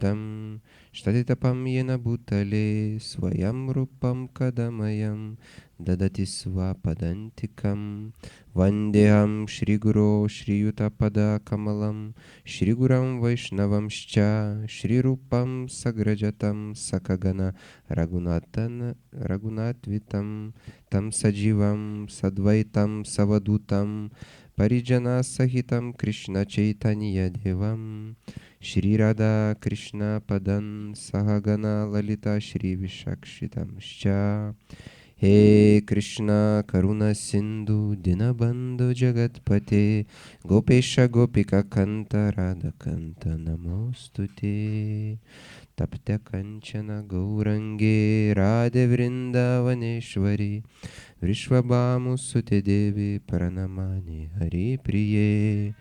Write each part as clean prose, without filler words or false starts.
Tam Shtaditapam yena bhutale Swayam rupam kadamayam Dadati svapadantikam Vandeham Shri Guru Shri Yutapada Kamalam Shri Guram Vaishnavamscha Shri Rupam Sagrajatam Sakagana Raghunatvitam Tam Sajivam Sadvaitam Savadutam Parijana Sahitam Krishna Chaitanya Devam Shri Radha Krishna Padan Sahagana Lalita Shri Vishakshitamscha He Krishna Karuna Sindhu Dinabandhu Jagatpate Gopesha Gopika Kanta Radha Kanta Namostute Tapte Kanchana Gaurange Radhe Vrindavaneshwari Vrishvabhamu Sute Devi Pranamani Hari Priye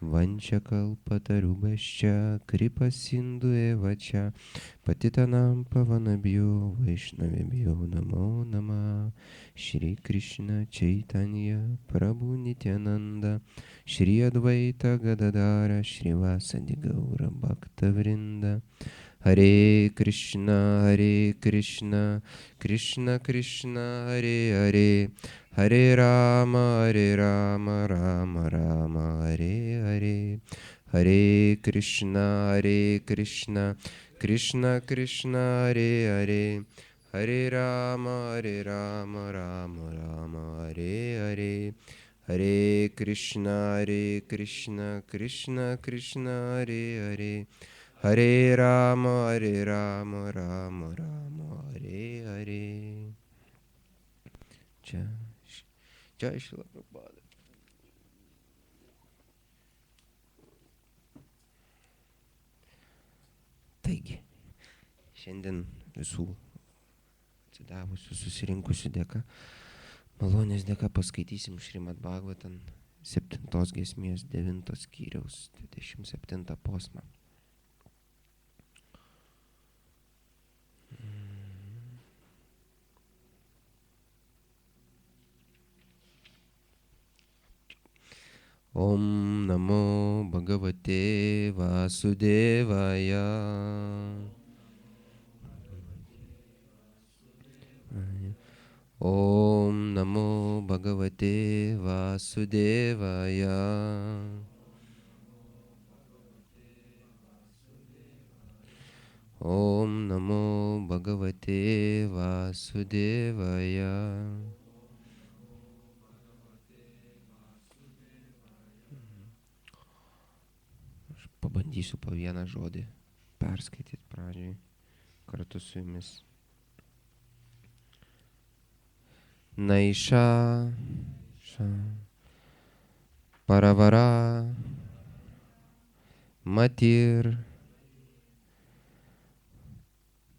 Vanchakalpatarubhascha Kripasindu evacha Patitanam Pavanabhyo Vaishnavibhyo Namo Nama Shri Krishna Chaitanya Prabhu Nityananda Shri Advaita Gadadara Shrivasadi Gaura Bhakta Vrinda Hare Krishna Krishna Krishna Hare Hare Hare Rama Rama Rama Hare Hare Hare Krishna Krishna Krishna Hare Hare Hare Rama Rama Hare Hare Hare Krishna Krishna Krishna Hare Hare Hare Rama Rama Hare Hare. Jai Shri Prabhupada. Taigi, šiandien visų atsidavusių susirinkusių dėka, malonės dėka paskaitysim Šrimad Bhagavatam 7 giesmės 9 skyriaus 27 posmą. Om Namo Bhagavate Vasudevaya. Om Namo Bhagavate Vasudevaya. Om Namo Bhagavate Vasudevaya. Pabandysiu po vieną žodį perskaityti pradžiai kartu su jumis. Naisha Paravara Matir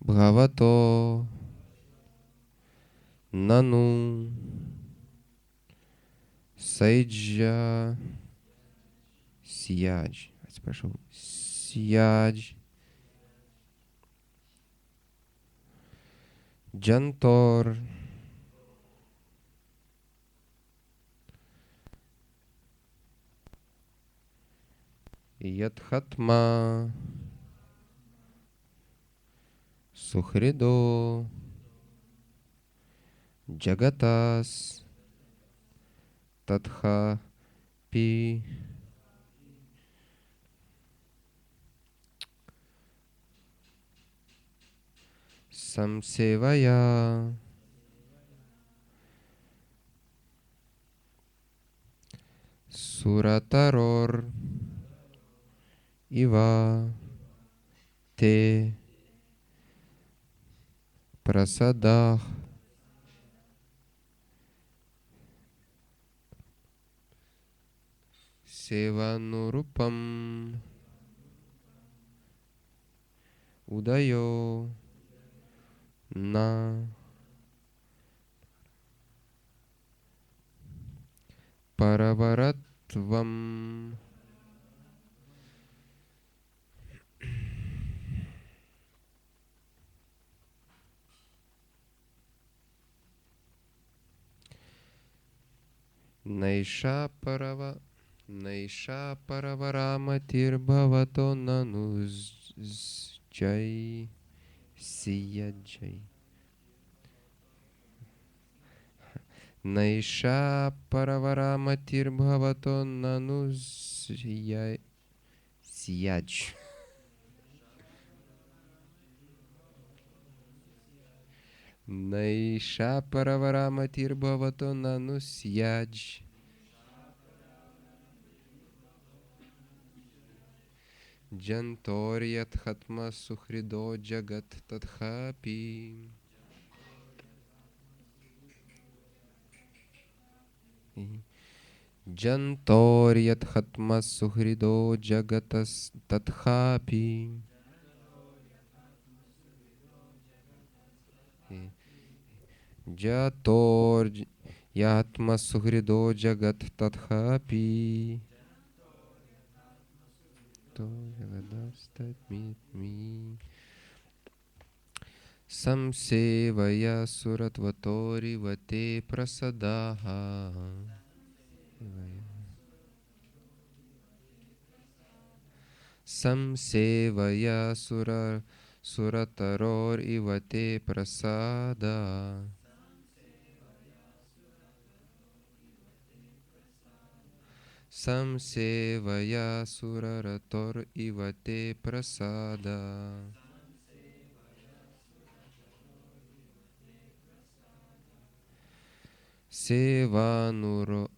Bhavato Nanu Saidja Siyaj. Atsiprašau. Siyaj Jantor Yadhatma Suhrido Jagatas Tatha Pi Samsevaya Surataror Iva Te Prasadah Sevanurupam Udayo Na Paravaratvam Naisha Paravara Matir Bhavato Nanu Jai Siya Jai. Naisha Paravara Bhavato Nanu Siyaj. Naisha Paravara Bhavato Nanu Siyaj. Jantoryat Hatma Suhrido Jagat Tadhapi. Jantoryat Hatma Suhrido Jagatas Tadhapi. Jator Yatma Suhrido Jagat Tadhapi. To Jagadas meet me. Samsevaya Suratvatori Vate Prasadaha. Samsevaya Surataror Ivate Prasada. Samsevaya Surarator Ivate Prasada. Sevanurupam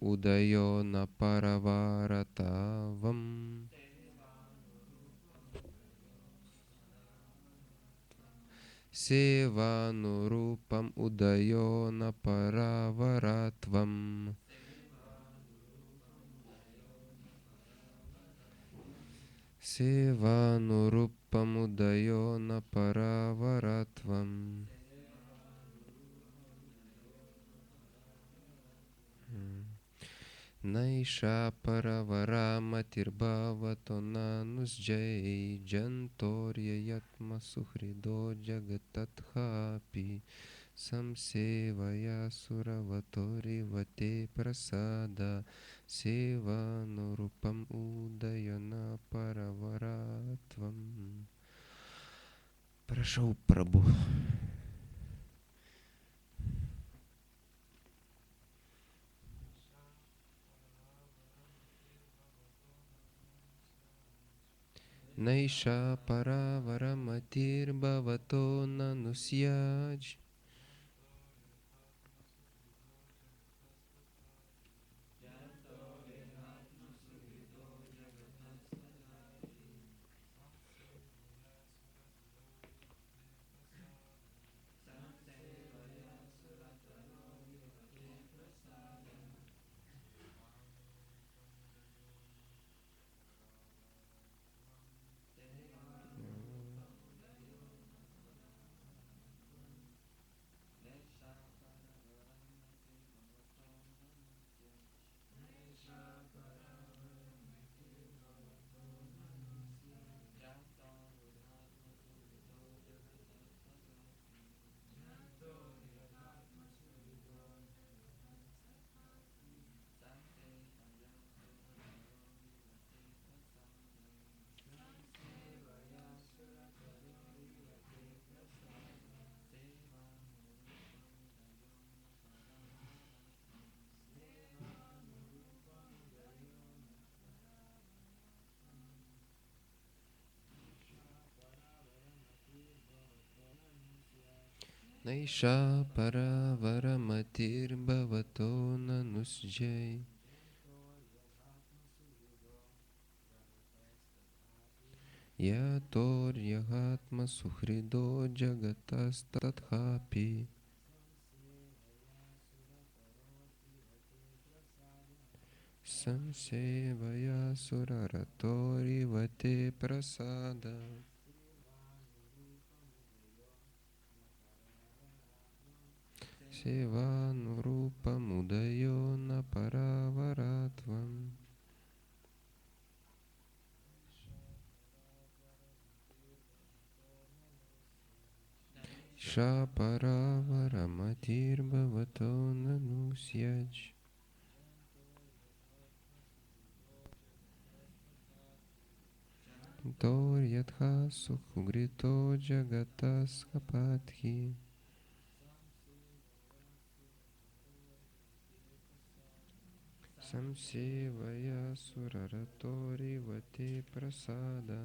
Udayo Naparavaratvam. Sevanurupam Udayo Naparavaratvam. Sevanurupam Udayo Naparavaratvam. Naisha Paravaramatibhavato Nanusjai Jantorya Yatma Suhrido Jagatathapi. Samsevaya Suravatori Vate Prasada. Sevanurupam Udayana Paravaratvam. Прошу, Прабhu. Naisha Paravaratir Bhavato Nanusyaj. Naisha Paravaratir Bhavato Nanusjai. Yator Yahatma Suhrido Jagatas Tathapi. Samsevaya Suraratori Vate Prasada. Sevanurupam Udayo Naparavaratvam. Shaparavaratir Bhavato Nanusyaj. Jantoryatha sukhgrito jagatas kapathi. Samsevaya suraratori vate prasada.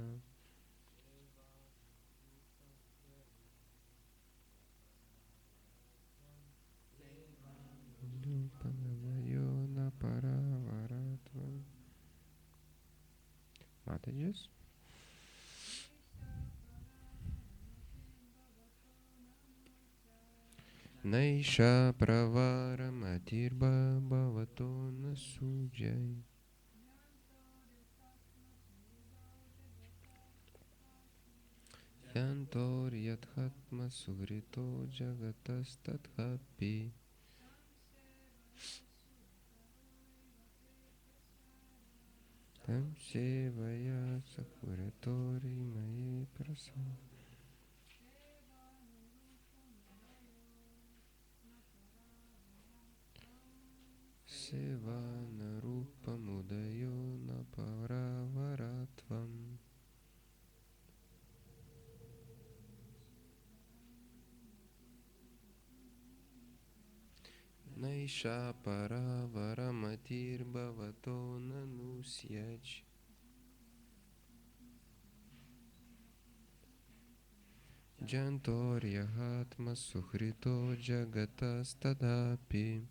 Pagavayona paravaratvam. Mataji's? Naisha pravaramatirba bhavato nasujai. Yantoryathatma sugrito jagatas tathapi. Tam sevaya sakuratori maye prasad. Sevana rupa mudayo na paravaratvam. Naisha paravaramatir bhavato nanusyaj. Jantoryahatma suhrito jagatas tadapi.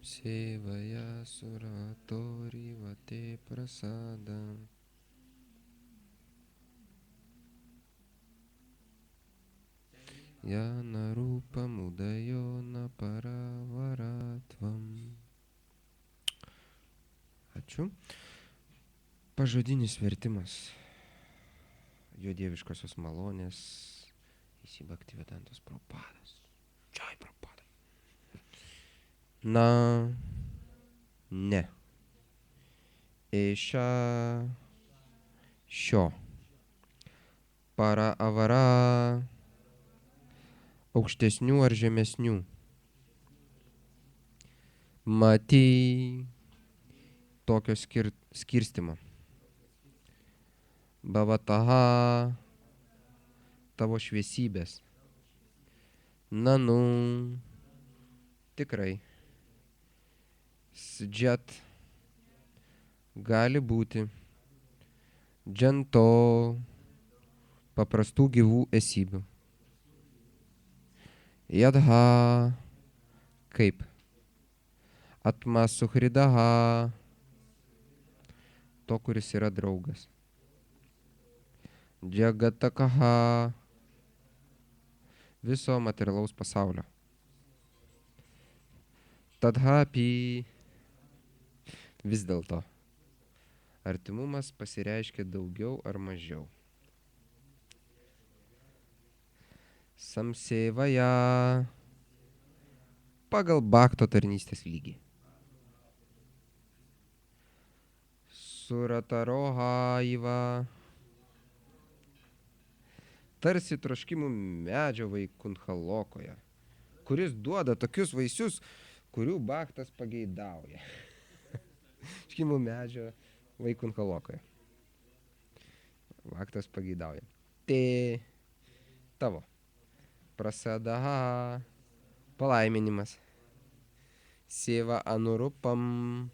Sevaya suratori vate prasada. Jana rupa mudayo na paravaratvam. Ačiū. Pažodinis vertimas. Jo dieviškosios malonės. A.C. Bhaktivedantos Prabhupadas. Jai Prabhupada. Na, ne. Eša šio. Para avara. Aukštesnių ar žemesnių. Matai tokio skirstimo. Bhavataha tavo šviesybės. Nanu tikrai. Sdžat gali būti. Džanto paprastų gyvų esybių. Yadha kaip. Atma suhridaha to, kuris yra draugas. Jagatakaha viso materialaus pasaulio. Tadhapi vis dėlto. Artimumas pasireiškia daugiau ar mažiau. Samsevaya pagal bhakto tarnystės lygį. Surataroha iva tarsi troškimų medžio Vaikuntha-lokoje, kuris duoda tokius vaisius, kurių bhaktas pageidauja. Troškimų medžio Vaikuntha-lokoje. Bhaktas pageidauja. Te tavo. Prasadaha palaiminimas. Seva anurupam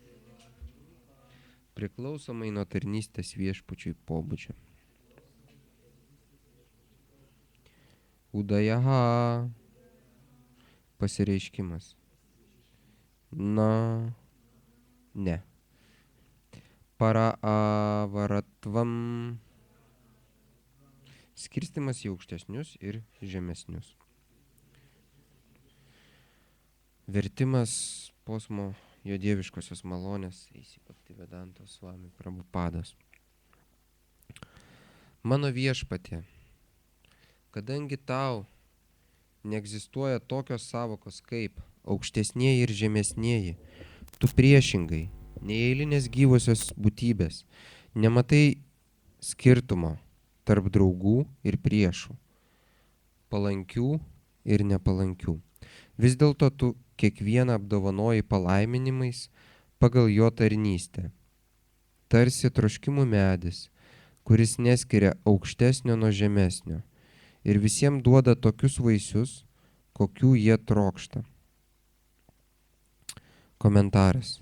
priklausomai nuo tarnystės viešpačiui pobūdžio. Udajaha pasireiškimas. Na, ne. Para avaratvam skirstimas į aukštesnius ir žemesnius. Vertimas posmo jo dieviškosios malonės A.C. Bhaktivedantos Swami Prabhupadas. Mano viešpatie, kadangi tau neegzistuoja tokios savokos kaip aukštesnieji ir žemesnieji, tu priešingai, neeilinės gyvosios būtybės, nematai skirtumo tarp draugų ir priešų, palankių ir nepalankių. Vis dėlto tu kiekvieną apdovanoji palaiminimais, pagal jo tarnystę. Tarsi troškimų medis, kuris neskiria aukštesnio nuo žemesnio ir visiems duoda tokius vaisius, kokių jie trokšta. Komentaras.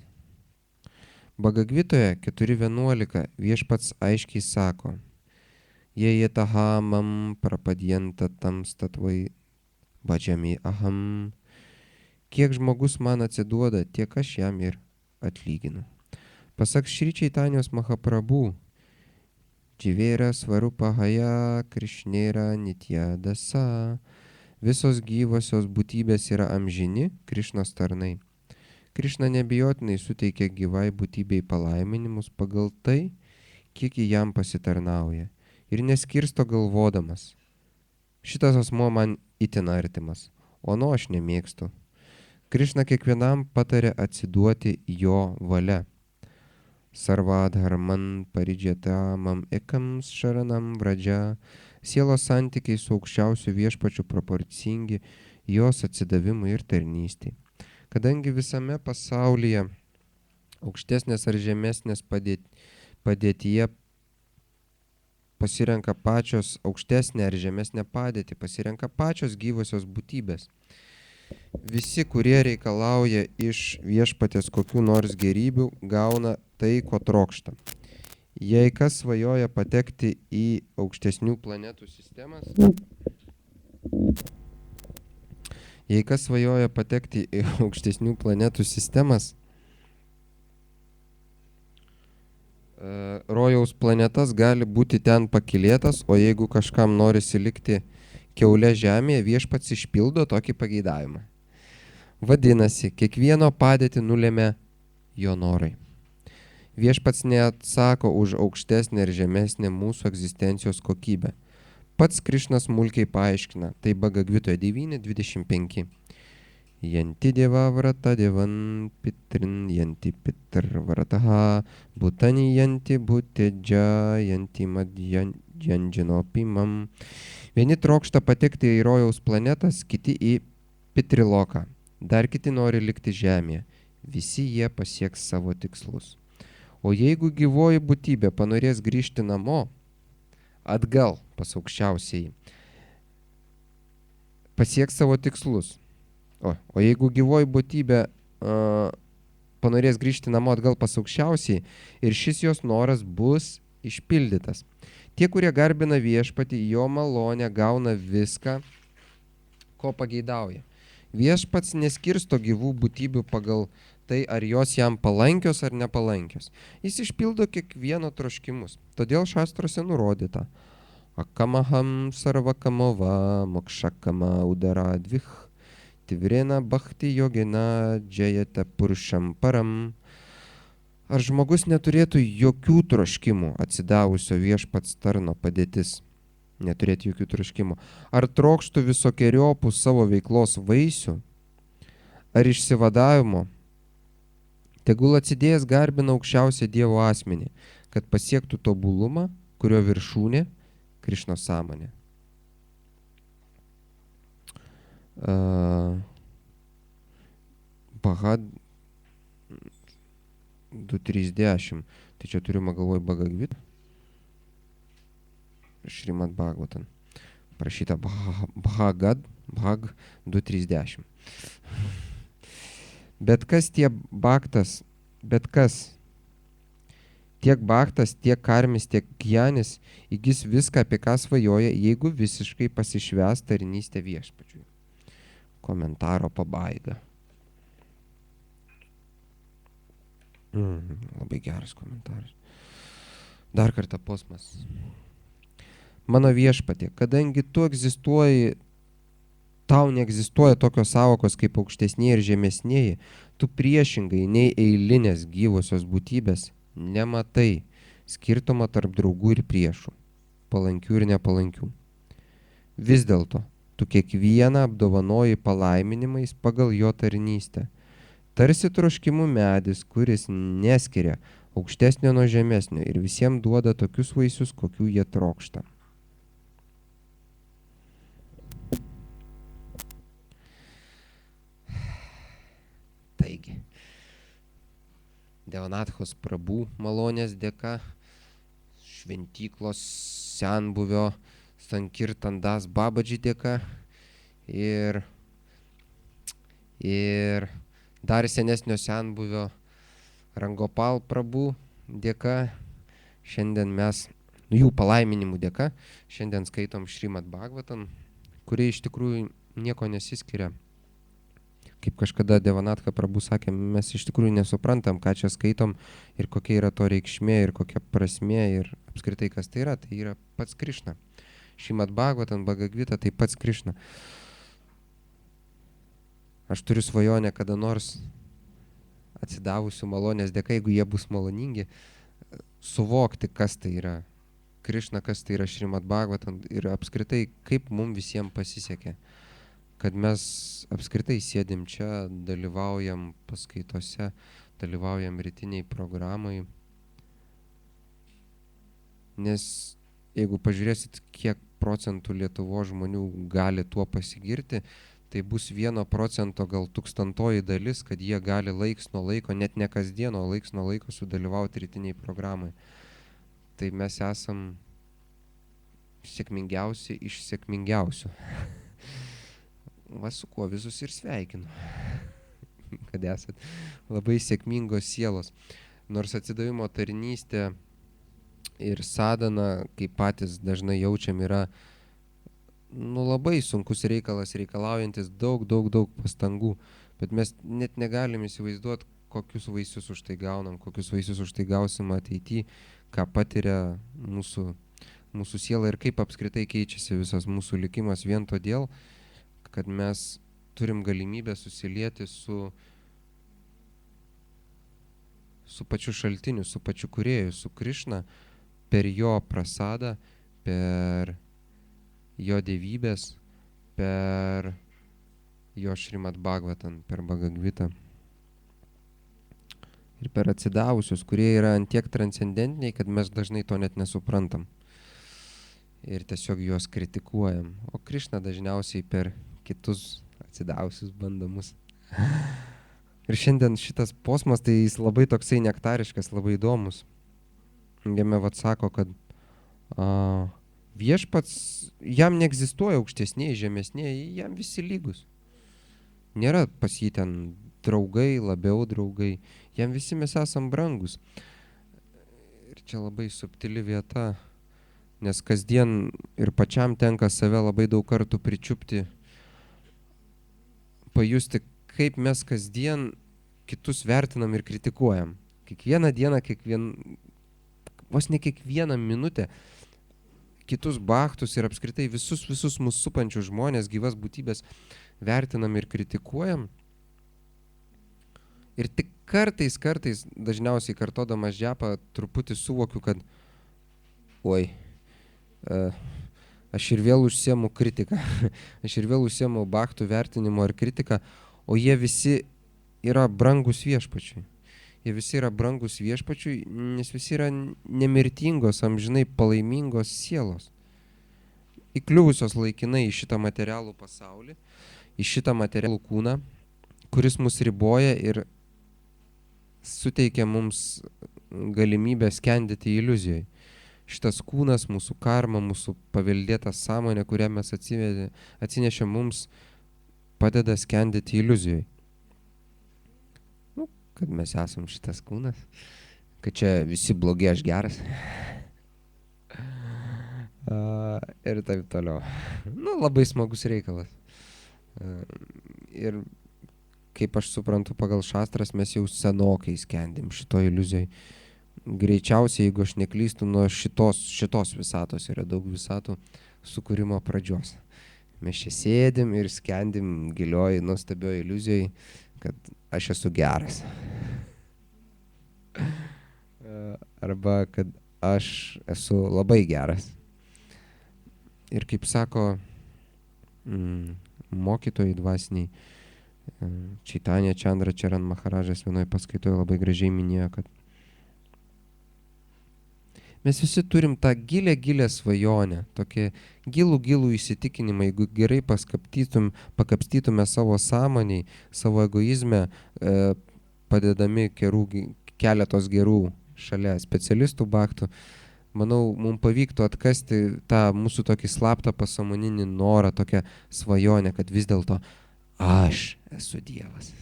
Bhagavad-gitoje 4.11 viešpats aiškiai sako: Jei etahamam prapadjanta tamstatvai bhajami aham. Kiek žmogus man atsiduoda, tiek aš jam ir atlyginu. Pasak Šri Čaitanijos Mahaprabhu, Dživėra svarupahaya Krishnera nitya dasa. Visos gyvosios būtybės yra amžini Krišnos tarnai. Krišna nebijotinai suteikia gyvai būtybei palaiminimus pagal tai, kiek jį jam pasitarnauja, ir neskirsto galvodamas: šitas asmuo man itin artimas, o nu aš nemėgstu. Krišna kiekvienam patarė atsiduoti jo valia. Sarvadharman paridžetamam ekams šaranam vradžia. Sielos santykiai su aukščiausiu viešpačiu proporcingi jos atsidavimui ir tarnystei. Kadangi visame pasaulyje aukštesnės ar žemesnės padėtyje pasirenka pačios aukštesnę ar žemesnę padėtį, pasirenka pačios gyvosios būtybės. Visi, kurie reikalauja iš viešpatės kokių nors gėrybių, gauna tai, ko trokšta. Jei kas svajoja patekti į aukštesnių planetų sistemas, rojaus planetas gali būti ten pakylėtas, o jeigu kažkam norisi likti kiaulė žemėje, viešpats išpildo tokį pageidavimą. Vadinasi, kiekvieno padėtį nulėmė jo norai. Viešpats neatsako už aukštesnę ir žemesnę mūsų egzistencijos kokybę. Pats Krišnas smulkiai paaiškina, tai Bhagavad-gitoje 9.25. Yanti deva vrata devan pitrin yanti pitr vrataha bhutani yanti bhutedja yanti madjanjinopimam. Vieni trokšta patekti į rojaus planetas, kiti į Pitriloką. Dar kiti nori likti žemėje. Visi jie pasieks savo tikslus. O jeigu gyvoji būtybė panorės grįžti namo, atgal pas aukščiausiai, pasieks savo tikslus. O jeigu gyvoji būtybė panorės grįžti namo atgal pas aukščiausiai, ir šis jos noras bus išpildytas. Tie, kurie garbina viešpatį, jo malonę, gauna viską, ko pageidauja. Viešpats neskirsto gyvų būtybių pagal tai, ar jos jam palankios ar nepalankios. Jis išpildo kiekvieno troškimus. Todėl šastruose nurodyta: Akamaham sarvakamova mokšakama udara dvich tivrena bhakti yogina džayata purušam param. Ar žmogus neturėtų jokių troškimų, atsidavusio viešpats tarno padėtis? Neturėti jokių troškimų. Ar trokštų visokiojopų savo veiklos vaisių? Ar išsivadavimo? Tegul atsidėjęs garbina aukščiausią Dievo asmenį, kad pasiektų tobulumą, kurio viršūnė Krišnos sąmonė. Bhagavad 2.3.10. Tai čia turime galvoj Bhagavad Šrimad Bhagavatam. Prašyta Bhag 2.3.10. Bet kas tiek bhaktas, tiek karmis, tiek gjanis įgis viską, apie ką svajoja, jeigu visiškai pasišvęs tarnystę viešpačiui. Komentaro pabaiga. Labai geras komentaras. Dar kartą posmas. Mano viešpatie, kadangi tu egzistuoji, tau neegzistuoja tokios sąvokos kaip aukštesnieji ir žemesnieji, tu priešingai nei eilinės gyvosios būtybės nematai skirtumo tarp draugų ir priešų, palankių ir nepalankių. Vis dėlto, tu kiekvieną apdovanoji palaiminimais pagal jo tarnystę. Tarsi troškimų medis, kuris neskiria aukštesnio nuo žemesnio ir visiems duoda tokius vaisius, kokių jie trokšta. Taigi, Devanatchos Prabhu malonės dėka, šventyklos senbuvio Sankirtan Das Babadži dėka ir dar senesnio senbuvio Rangopal Prabhu dėka. Šiandien mes, jų palaiminimų dėka, šiandien skaitom Šrimad Bhagavatam, kuri iš tikrųjų nieko nesiskiria. Kaip kažkada Devanatha Prabhu sakė, mes iš tikrųjų nesuprantam, ką čia skaitom ir kokia yra to reikšmė ir kokia prasmė ir apskritai kas tai yra pats Krišna. Šrimad Bhagavatam, Bhagavad Gita, tai pats Krišna. Aš turiu svajonę kada nors atsidavusių malonės dėka, jeigu jie bus maloningi, suvokti, kas tai yra Krišna, kas tai yra Šrimad Bhagavatam ir apskritai, kaip mums visiems pasisekė, kad mes apskritai sėdim čia, dalyvaujam paskaitose, dalyvaujam rytiniai programai. Nes jeigu pažiūrėsit, kiek procentų Lietuvos žmonių gali tuo pasigirti, tai bus 1% gal 1000 dalis, kad jie gali laiks nuo laiko, net ne kasdien, o laiks nuo laiko sudalyvauti rytiniai programai. Tai mes esam sėkmingiausi iš sėkmingiausių. Va su kuo visus ir sveikinu, kad esat labai sėkmingos sielos. Nors atsidavimo tarnystė ir sadhana, kaip patys dažnai jaučiam, yra labai sunkus reikalas, reikalaujantis daug pastangų, bet mes net negalim įsivaizduoti, kokius vaisius už tai gaunam, kokius vaisius už tai gausim ateityje, ką patiria mūsų siela ir kaip apskritai keičiasi visas mūsų likimas vien todėl, kad mes turim galimybę susilieti su pačiu šaltiniu, su pačiu kūrėju, su Krišna, per jo prasadą, per jo dievybės, per jo Šrimad Bhagavatam, per Bhagavad Gita. Ir per atsidavusius, kurie yra antiek transcendentiniai, kad mes dažnai to net nesuprantam. Ir tiesiog juos kritikuojam. O Krišna dažniausiai per kitus atsidavusius bandomus. Ir šiandien šitas posmas, tai jis labai toksai nektariškas, labai įdomus. Jame sako, kad viešpats, jam neegzistuoja aukštesniai, žemesniai, jam visi lygus. Nėra pas jį ten draugai, labiau draugai, jam visi mes esam brangus. Ir čia labai subtili vieta, nes kasdien ir pačiam tenka save labai daug kartų pričiupti, pajusti, kaip mes kasdien kitus vertinam ir kritikuojam. Kiekvieną dieną, vos ne kiekvieną minutę kitus bhaktus ir apskritai visus mūsų supančius žmonės, gyvas būtybės vertinam ir kritikuojam. Ir tik kartais, dažniausiai kartodamas džapą, truputį suvokiu, kad aš ir vėl užsiemu kritiką, aš ir vėl užsiemu bhaktų vertinimo ar kritiką, o jie visi yra brangus viešpačiui. Jie visi yra brangus viešpačiui, nes visi yra nemirtingos, amžinai palaimingos sielos. Įkliuvusios laikinai į šitą materialų pasaulį, į šitą materialų kūną, kuris mus riboja ir suteikia mums galimybę skendyti iliuzijai. Šitas kūnas, mūsų karma, mūsų paveldėta sąmonė, kurią mes atsinešėm, mums padeda skendyti iliuzijai. Kad mes esam šitas kūnas, kad čia visi blogi, aš geras. Ir taip toliau. Labai smagus reikalas. Ir kaip aš suprantu, pagal šastras mes jau senokai skendim šitoj iliuzijai. Greičiausiai, jeigu aš neklystu, nuo šitos visatos yra daug visatų sukūrimo pradžios. Mes čia sėdim ir skendim gilioj, nuostabioj iliuzijai, kad aš esu geras. Arba kad aš esu labai geras. Ir kaip sako mokytojai dvasiniai, Chaitanya Chandra Charan Maharajas vienoje paskaitoje labai gražiai minėjo, kad mes visi turim tą gilę svajonę, tokį gilų įsitikinimą, jeigu gerai pakapstytume savo sąmonėj, savo egoizme, padedami keletos gerų šalia specialistų baktų, manau, mums pavyktų atkasti tą mūsų tokį slaptą pasąmoninį norą, tokią svajonę, kad vis dėlto aš esu Dievas.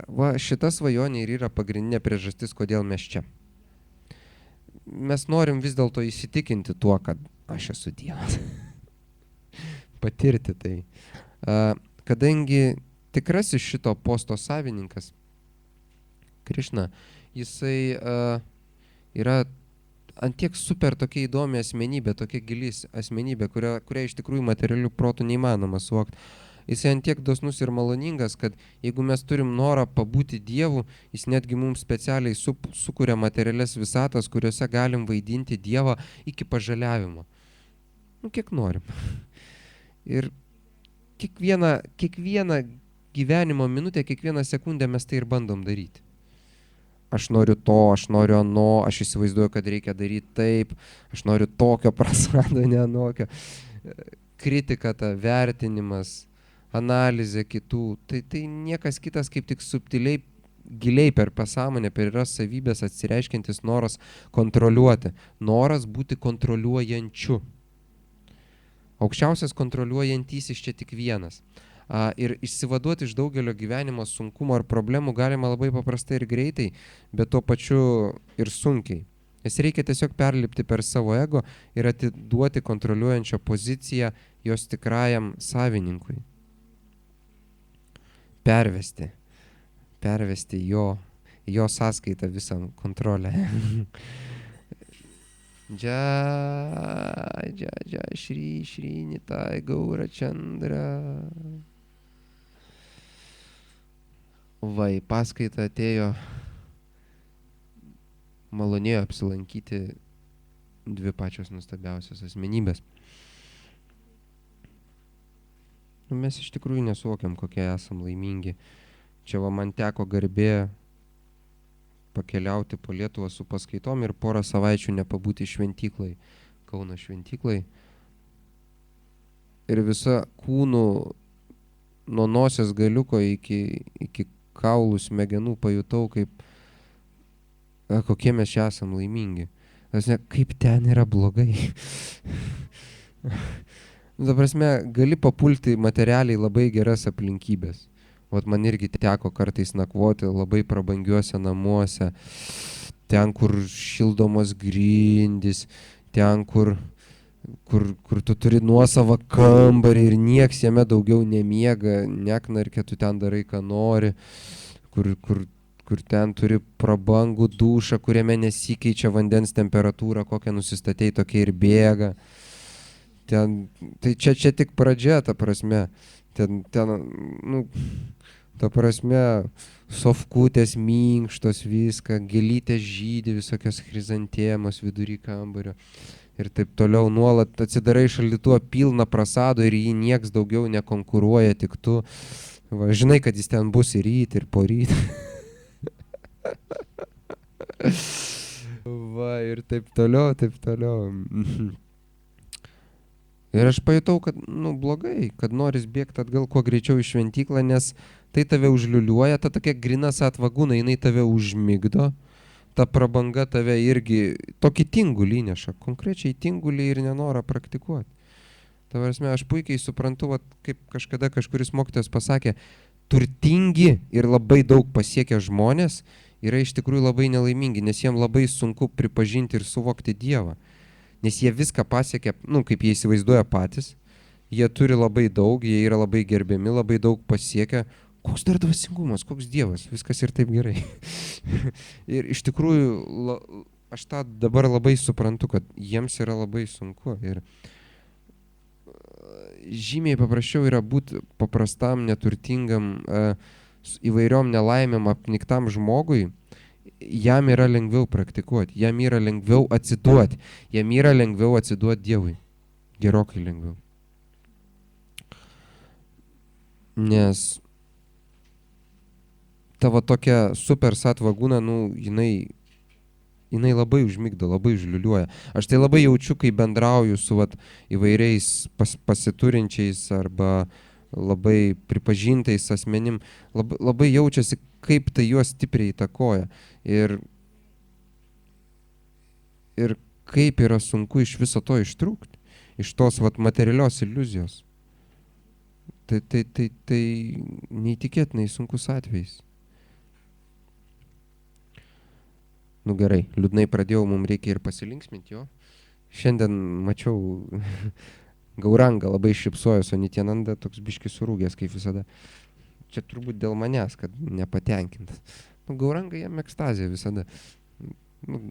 Va, šita svajonė ir yra pagrindinė priežastis, kodėl mes čia. Mes norim vis dėlto įsitikinti tuo, kad aš esu Dievas. Patirti tai. Kadangi tikrasis šito posto savininkas, Krišna, jisai yra antiek super tokia įdomi asmenybė, tokia gilis asmenybė, kurią iš tikrųjų materialių protų neįmanoma suvokti. Jisai antiek dosnus ir maloningas, kad jeigu mes turim norą pabūti Dievu, jis netgi mums specialiai sukuria materialias visatas, kuriuose galim vaidinti Dievą iki pažaliavimo. Nu, kiek norim. Ir kiekvieną gyvenimo minutę, kiekvieną sekundę mes tai ir bandom daryti. Aš noriu to, aš noriu ano, aš įsivaizduoju, kad reikia daryti taip, aš noriu tokio prasado, ne anokio. Kritika, ta vertinimas, analizė kitų, tai niekas kitas kaip tik subtiliai, giliai per pasąmonę, per yra savybės atsireiškiantis noras kontroliuoti, noras būti kontroliuojančiu. Aukščiausias kontroliuojantysis čia tik vienas. Ir išsivaduoti iš daugelio gyvenimo sunkumo ar problemų galima labai paprastai ir greitai, bet tuo pačiu ir sunkiai. Nes reikia tiesiog perlipti per savo ego ir atiduoti kontroliuojančią poziciją jos tikrajam savininkui. Pervesti jo sąskaitą visą kontrolę. Šri Nitai Gaura Chandra. Va, į paskaitą atėjo, malonėjo apsilankyti dvi pačios nuostabiausios asmenybės. Mes iš tikrųjų nesuvokiam, kokie esam laimingi. Čia va man teko garbė pakeliauti po Lietuvą su paskaitom ir porą savaičių nepabūti šventyklai, Kauno šventyklai. Ir visa kūnų nuo nosies galiuko iki kaulų smegenų pajutau, kokie mes čia esam laimingi. Kaip ten yra blogai. Ta prasme, gali papulti materialiai labai geras aplinkybės. Vat man irgi teko kartais nakvoti labai prabangiuose namuose, ten, kur šildomos grindys, ten, kur tu turi nuosavą kambarį ir nieks jame daugiau nemiega, neknarkia, tu ten darai, ką nori, kur ten turi prabangų dušą, kuriame nesikeičia vandens temperatūra, kokią nusistatei, tokia ir bėga. Tai čia tik pradžia, ta prasme. Ta prasme, sofkutės minkštos viską, gėlytės žydi, visokios chrizantemos vidury kambario. Ir taip toliau nuolat atsidarai šaldytuvą pilną prasado ir jį nieks daugiau nekonkuruoja, tik tu. Va, žinai, kad jis ten bus ir ryt, ir poryt. Va, ir taip toliau, taip toliau. Ir aš pajutau, kad, blogai, kad noris bėgti atgal kuo greičiau į šventyklą, nes tai tave užliuliuoja, ta tokia grina satvagūna, jinai tave užmigdo. Ta prabanga tave irgi tokį tingulį neša, konkrečiai tingulį ir nenorą praktikuoti. Ta prasme, aš puikiai suprantu, kaip kažkada kažkuris mokytojas pasakė, turtingi ir labai daug pasiekę žmonės yra iš tikrųjų labai nelaimingi, nes jiems labai sunku pripažinti ir suvokti Dievą. Nes jie viską pasiekė, kaip jie įsivaizduoja patys, jie turi labai daug, jie yra labai gerbiami, labai daug pasiekę. Koks dar dvasingumas, koks Dievas, viskas ir taip gerai. Ir iš tikrųjų, aš tą dabar labai suprantu, kad jiems yra labai sunku. Ir žymiai paprasčiau yra būti paprastam, neturtingam, įvairiom nelaimėm apniktam žmogui. Jam yra lengviau praktikuoti, jam yra lengviau atsiduoti, jam yra lengviau atsiduoti Dievui. Gerokai lengviau. Nes tavo tokia super satvagūna, jinai labai užmigdo, labai užliuliuoja. Aš tai labai jaučiu, kai bendrauju su įvairiais pasiturinčiais arba labai pripažintais asmenim, labai jaučiasi, kaip tai juos stipriai įtakoja. Ir kaip yra sunku iš viso to ištrūkti, iš tos materialios iliuzijos. Tai neįtikėtinai sunkus atvejis. Nu gerai, liūdnai pradėjau, mums reikia ir pasilinksminti jo. Šiandien mačiau Gauranga labai šypsojosi, o Nityananda toks biškis surūgęs, kaip visada. Čia turbūt dėl manęs, kad nepatenkintas. Nu, Gauranga jam ekstazija visada. Nu,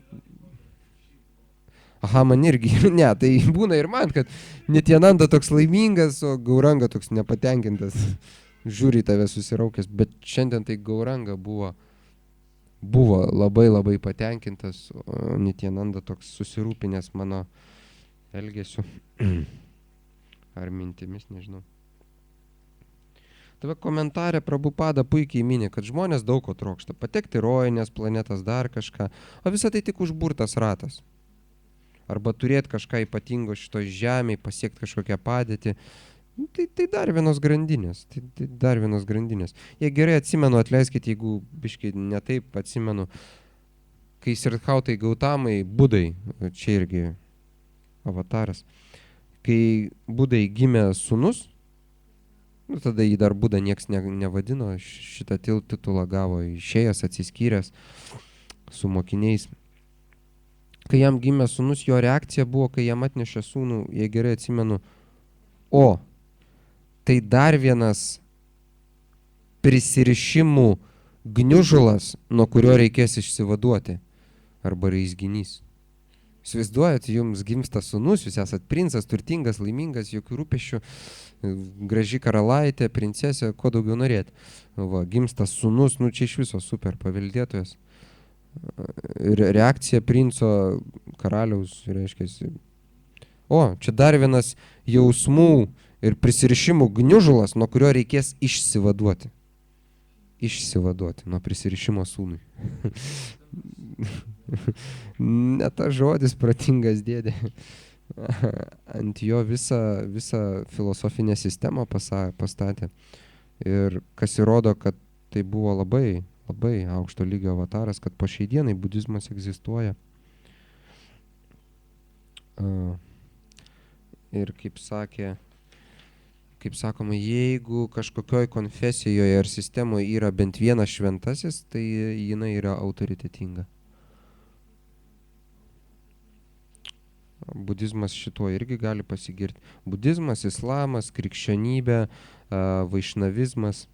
aha, man irgi, ne, tai būna ir man, kad Nityananda toks laimingas, o Gauranga toks nepatenkintas. Žiūri į tave susiraukęs, bet šiandien tai Gauranga buvo labai patenkintas, o Nityananda toks susirūpinęs mano elgesiu ar mintimis, nežinau. Tave komentarė Prabhupada puikiai mini, kad žmonės daug ko trokšta, patekti rojinės planetas, dar kažką, o visą tai tik užburtas ratas. Arba turėti kažką ypatingo šitoj žemėje, pasiekti kažkokią padėtį. Tai dar vienos grandinės. Tai dar vienos grandinės. Jei gerai atsimenu, atleiskit, jeigu biškai netaip atsimenu, kai Siddharthai Gautamai, Budai, čia irgi avataras, kai Budai gimė sūnus, nu, tada jį dar Buda nieks nevadino, šitą titulą gavo išėjęs, atsiskyręs su mokiniais. Kai jam gimė sūnus, jo reakcija buvo, kai jam atnešė sūnų, jei gerai atsimenu, o tai dar vienas prisirišimų gniužulas, nuo kurio reikės išsivaduoti, arba raizginys. Įsivaizduojat, jums gimsta sūnus, jūs esat princas, turtingas, laimingas, jokių rūpesčių, graži karalaitė, princesė, ko daugiau norėt. Va, gimsta sūnus, nu čia iš viso super paveldėtojas. Reakcija princo karaliaus, reiškia, o, čia dar vienas jausmų ir prisirišimų gniužulas, nuo kurio reikės išsivaduoti. Išsivaduoti nuo prisirišimo sūnui. Ne ta žodis protingas dėdė. Ant jo visą filosofinę sistemą pastatė. Ir kas įrodo, kad tai buvo labai aukšto lygio avataras, kad po šiai dienai budizmas egzistuoja. Ir kaip sakoma, jeigu kažkokioj konfesijoje ar sistemoje yra bent vienas šventasis, tai jinai yra autoritetinga. Budizmas šituo irgi gali pasigirti. Budizmas, islamas, krikščionybė, vaišnavizmas.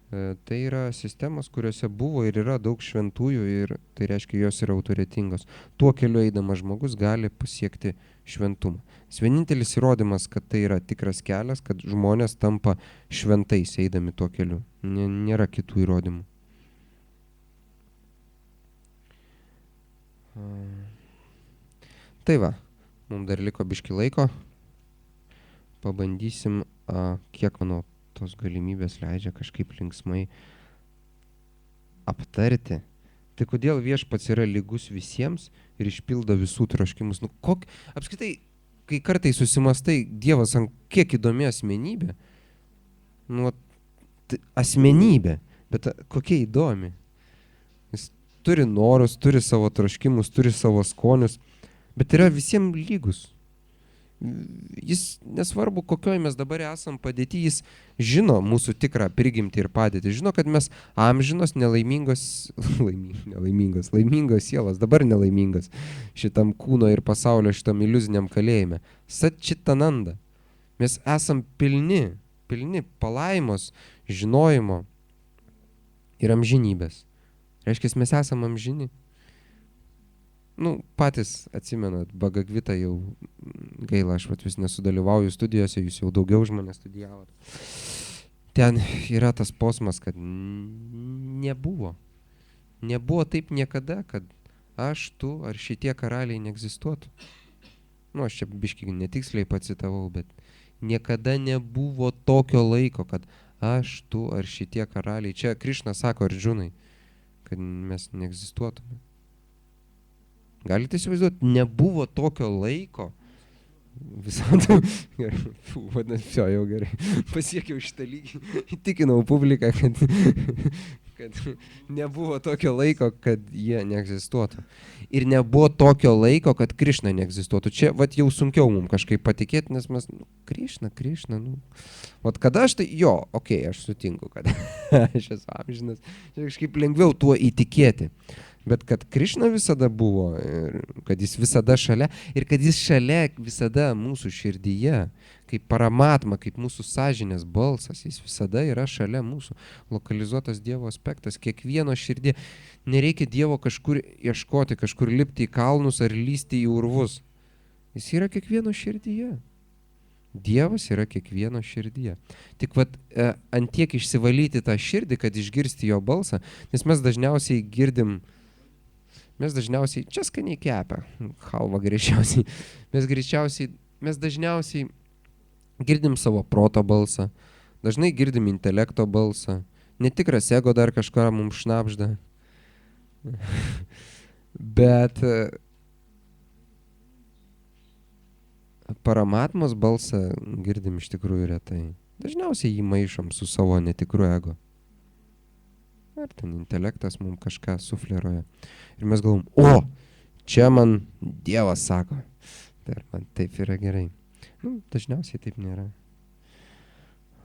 Tai yra sistemos, kuriuose buvo ir yra daug šventųjų ir tai reiškia, jos yra autoritetingos. Tuo keliu eidamas žmogus gali pasiekti šventumą. Vienintelis įrodymas, kad tai yra tikras kelias, kad žmonės tampa šventais eidami tuo keliu. Nėra kitų įrodymų. Tai va, mums dar liko biški laiko. Pabandysim, kiek mano tos galimybės leidžia kažkaip linksmai aptarti. Tai kodėl viešpats yra lygus visiems ir išpildo visų troškimus? Nu, apskritai, kai kartais susimastai, Dievas ant kiek įdomi asmenybė. Nu, asmenybė, bet kokia įdomi. Jis turi norus, turi savo troškimus, turi savo skonius, bet yra visiems lygus. Jis, nesvarbu, kokioj mes dabar esam padėti, jis žino mūsų tikrą prigimtį ir padėtį. Žino, kad mes amžinos, laimingos sielos, dabar nelaimingas šitam kūno ir pasaulio, šitam iliuziniam kalėjime. Satčitananda. Mes esam pilni palaimos, žinojimo ir amžinybės. Reiškia, mes esam amžini. Nu, patys atsimenat, Bhagavad jau gaila, aš vis nesudalyvauju studijose, jūs jau daugiau už mane studijavot. Ten yra tas posmas, kad nebuvo taip niekada, kad aš, tu ar šitie karaliai neegzistuotų. Nu, aš čia biškį netiksliai pacitavau, bet niekada nebuvo tokio laiko, kad aš, tu ar šitie karaliai. Čia Krišna sako Arjunai, kad mes neegzistuotume. Galite įsivaizduoti, nebuvo tokio laiko, Visada. Gerai. Vadinasi, jau gerai. Pasiekiau šitą lygį. Įtikinau publiką, kad nebuvo tokio laiko, kad jie neegzistuotų. Ir nebuvo tokio laiko, kad Krišna neegzistuotų. Čia vat jau sunkiau mums kažkaip patikėti, nes mes, Krišna, nu. Vat kada aš tai, aš sutinku, kad aš esu amžinas. Kažkaip lengviau tuo įtikėti. Bet kad Krišna visada buvo, ir kad jis visada šalia, ir kad jis šalia visada mūsų širdyje, kaip paramatma, kaip mūsų sąžinės balsas, jis visada yra šalia mūsų, lokalizuotas Dievo aspektas, kiekvieno širdį. Nereikia Dievo kažkur ieškoti, kažkur lipti į kalnus ar lysti į urvus. Jis yra kiekvieno širdyje. Dievas yra kiekvieno širdyje. Tik ant tiek išsivalyti tą širdį, kad išgirsti jo balsą, nes mes dažniausiai girdim, čia skaniai kepia, halva greičiausiai, mes dažniausiai girdim savo proto balsą, dažnai girdim intelekto balsą, netikras ego dar kažką mums šnapžda, bet paramatmos balsą girdim iš tikrųjų retai. Dažniausiai jį maišom su savo netikru ego. Ar ten intelektas mums kažką sufleruoja. Ir mes galvom, čia man Dievas sako. Tai man taip yra gerai. Dažniausiai taip nėra.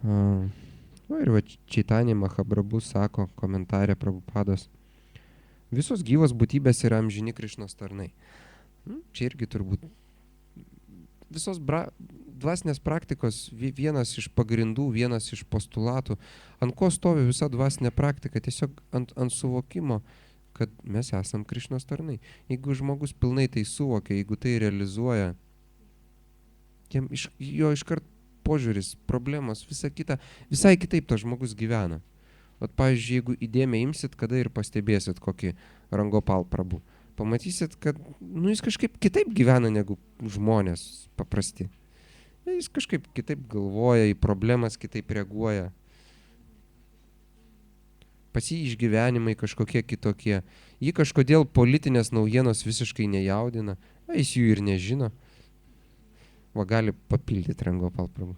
Ir Čaitanija Mahaprabhu sako komentarė Prabhupados, visos gyvos būtybės yra amžini Krišnos tarnai. Čia irgi turbūt visos dvasinės praktikos vienas iš pagrindų, vienas iš postulatų, ant ko stovi visa dvasinė praktika, tiesiog ant suvokimo, kad mes esam Krišnos tarnai. Jeigu žmogus pilnai tai suvokia, jeigu tai realizuoja, jo iškart požiūris, problemos, visa kita, visai kitaip tas žmogus gyvena. Pavyzdžiui, jeigu įdėmiai imsit, kada ir pastebėsit kokį Rangopal Prabhu, pamatysit, kad jis kažkaip kitaip gyvena negu žmonės paprasti. Jis kažkaip kitaip galvoja, į problemas kitaip reaguoja. Pas jį išgyvenimai kažkokie kitokie. Jį kažkodėl politinės naujienos visiškai nejaudina. Jis jų ir nežino. Gali papildyti Rangopal Prabhu.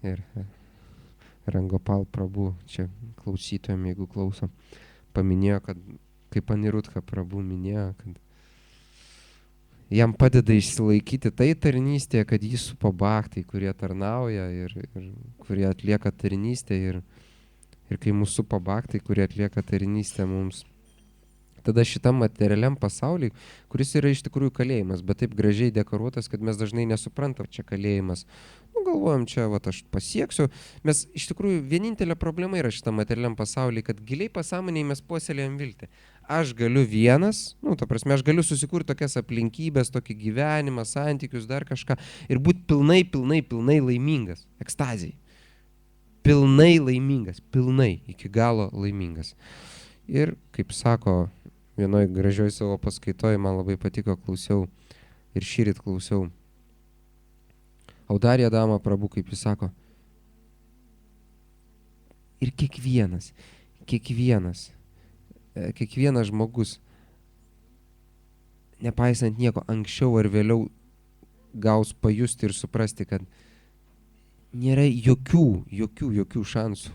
Ir Rangopal Prabhu, čia klausytojams, jeigu klauso, paminėjo, kad kaip Anirudha Prabhu minėjo, kad jam padeda išsilaikyti tai tarnystėje, kad jį supa bhaktai, kurie tarnauja ir kurie atlieka tarnystę ir kai mūsų supa bhaktai, kurie atlieka tarnystę mums. Tada šitam materialiam pasauliui, kuris yra iš tikrųjų kalėjimas, bet taip gražiai dekoruotas, kad mes dažnai nesuprantam, čia kalėjimas. Galvojam, čia aš pasieksiu. Mes iš tikrųjų vienintelė problema yra šitam materialiam pasauliui, kad giliai pasąmonėje mes puoselėjam viltį. Aš galiu vienas, aš galiu susikurti tokias aplinkybės, tokį gyvenimą, santykius, dar kažką ir būti pilnai laimingas, ekstazijai. Pilnai laimingas, pilnai iki galo laimingas. Ir kaip sako vienoj gražioj savo paskaitoj, man labai patiko, klausiau ir šįryt klausiau Audarija Dama Prabhu, kaip jis sako, ir kiekvienas žmogus, nepaisant nieko, anksčiau ar vėliau gaus pajusti ir suprasti, kad nėra jokių šansų,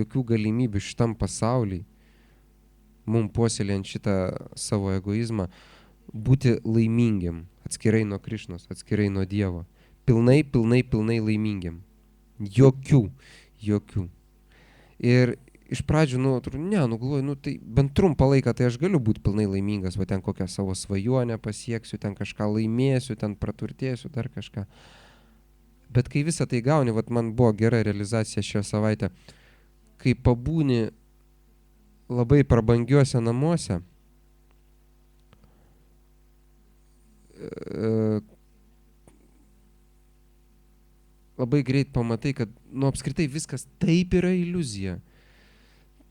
jokių galimybių šitam pasauliui, mums puoselėjant šitą savo egoizmą, būti laimingiam, atskirai nuo Krišnos, atskirai nuo Dievo. Pilnai laimingiam. Jokių. Ir iš pradžių, galvoju, tai bent trumpą laiką, tai aš galiu būti pilnai laimingas, ten kokią savo svajonę pasieksiu, ten kažką laimėsiu, ten praturtėsiu, dar kažką. Bet kai visą tai gauni, man buvo gera realizacija šią savaitę, kai pabūni labai prabangiuose namuose, labai greit pamatai, kad, nu, apskritai viskas taip yra iliuzija.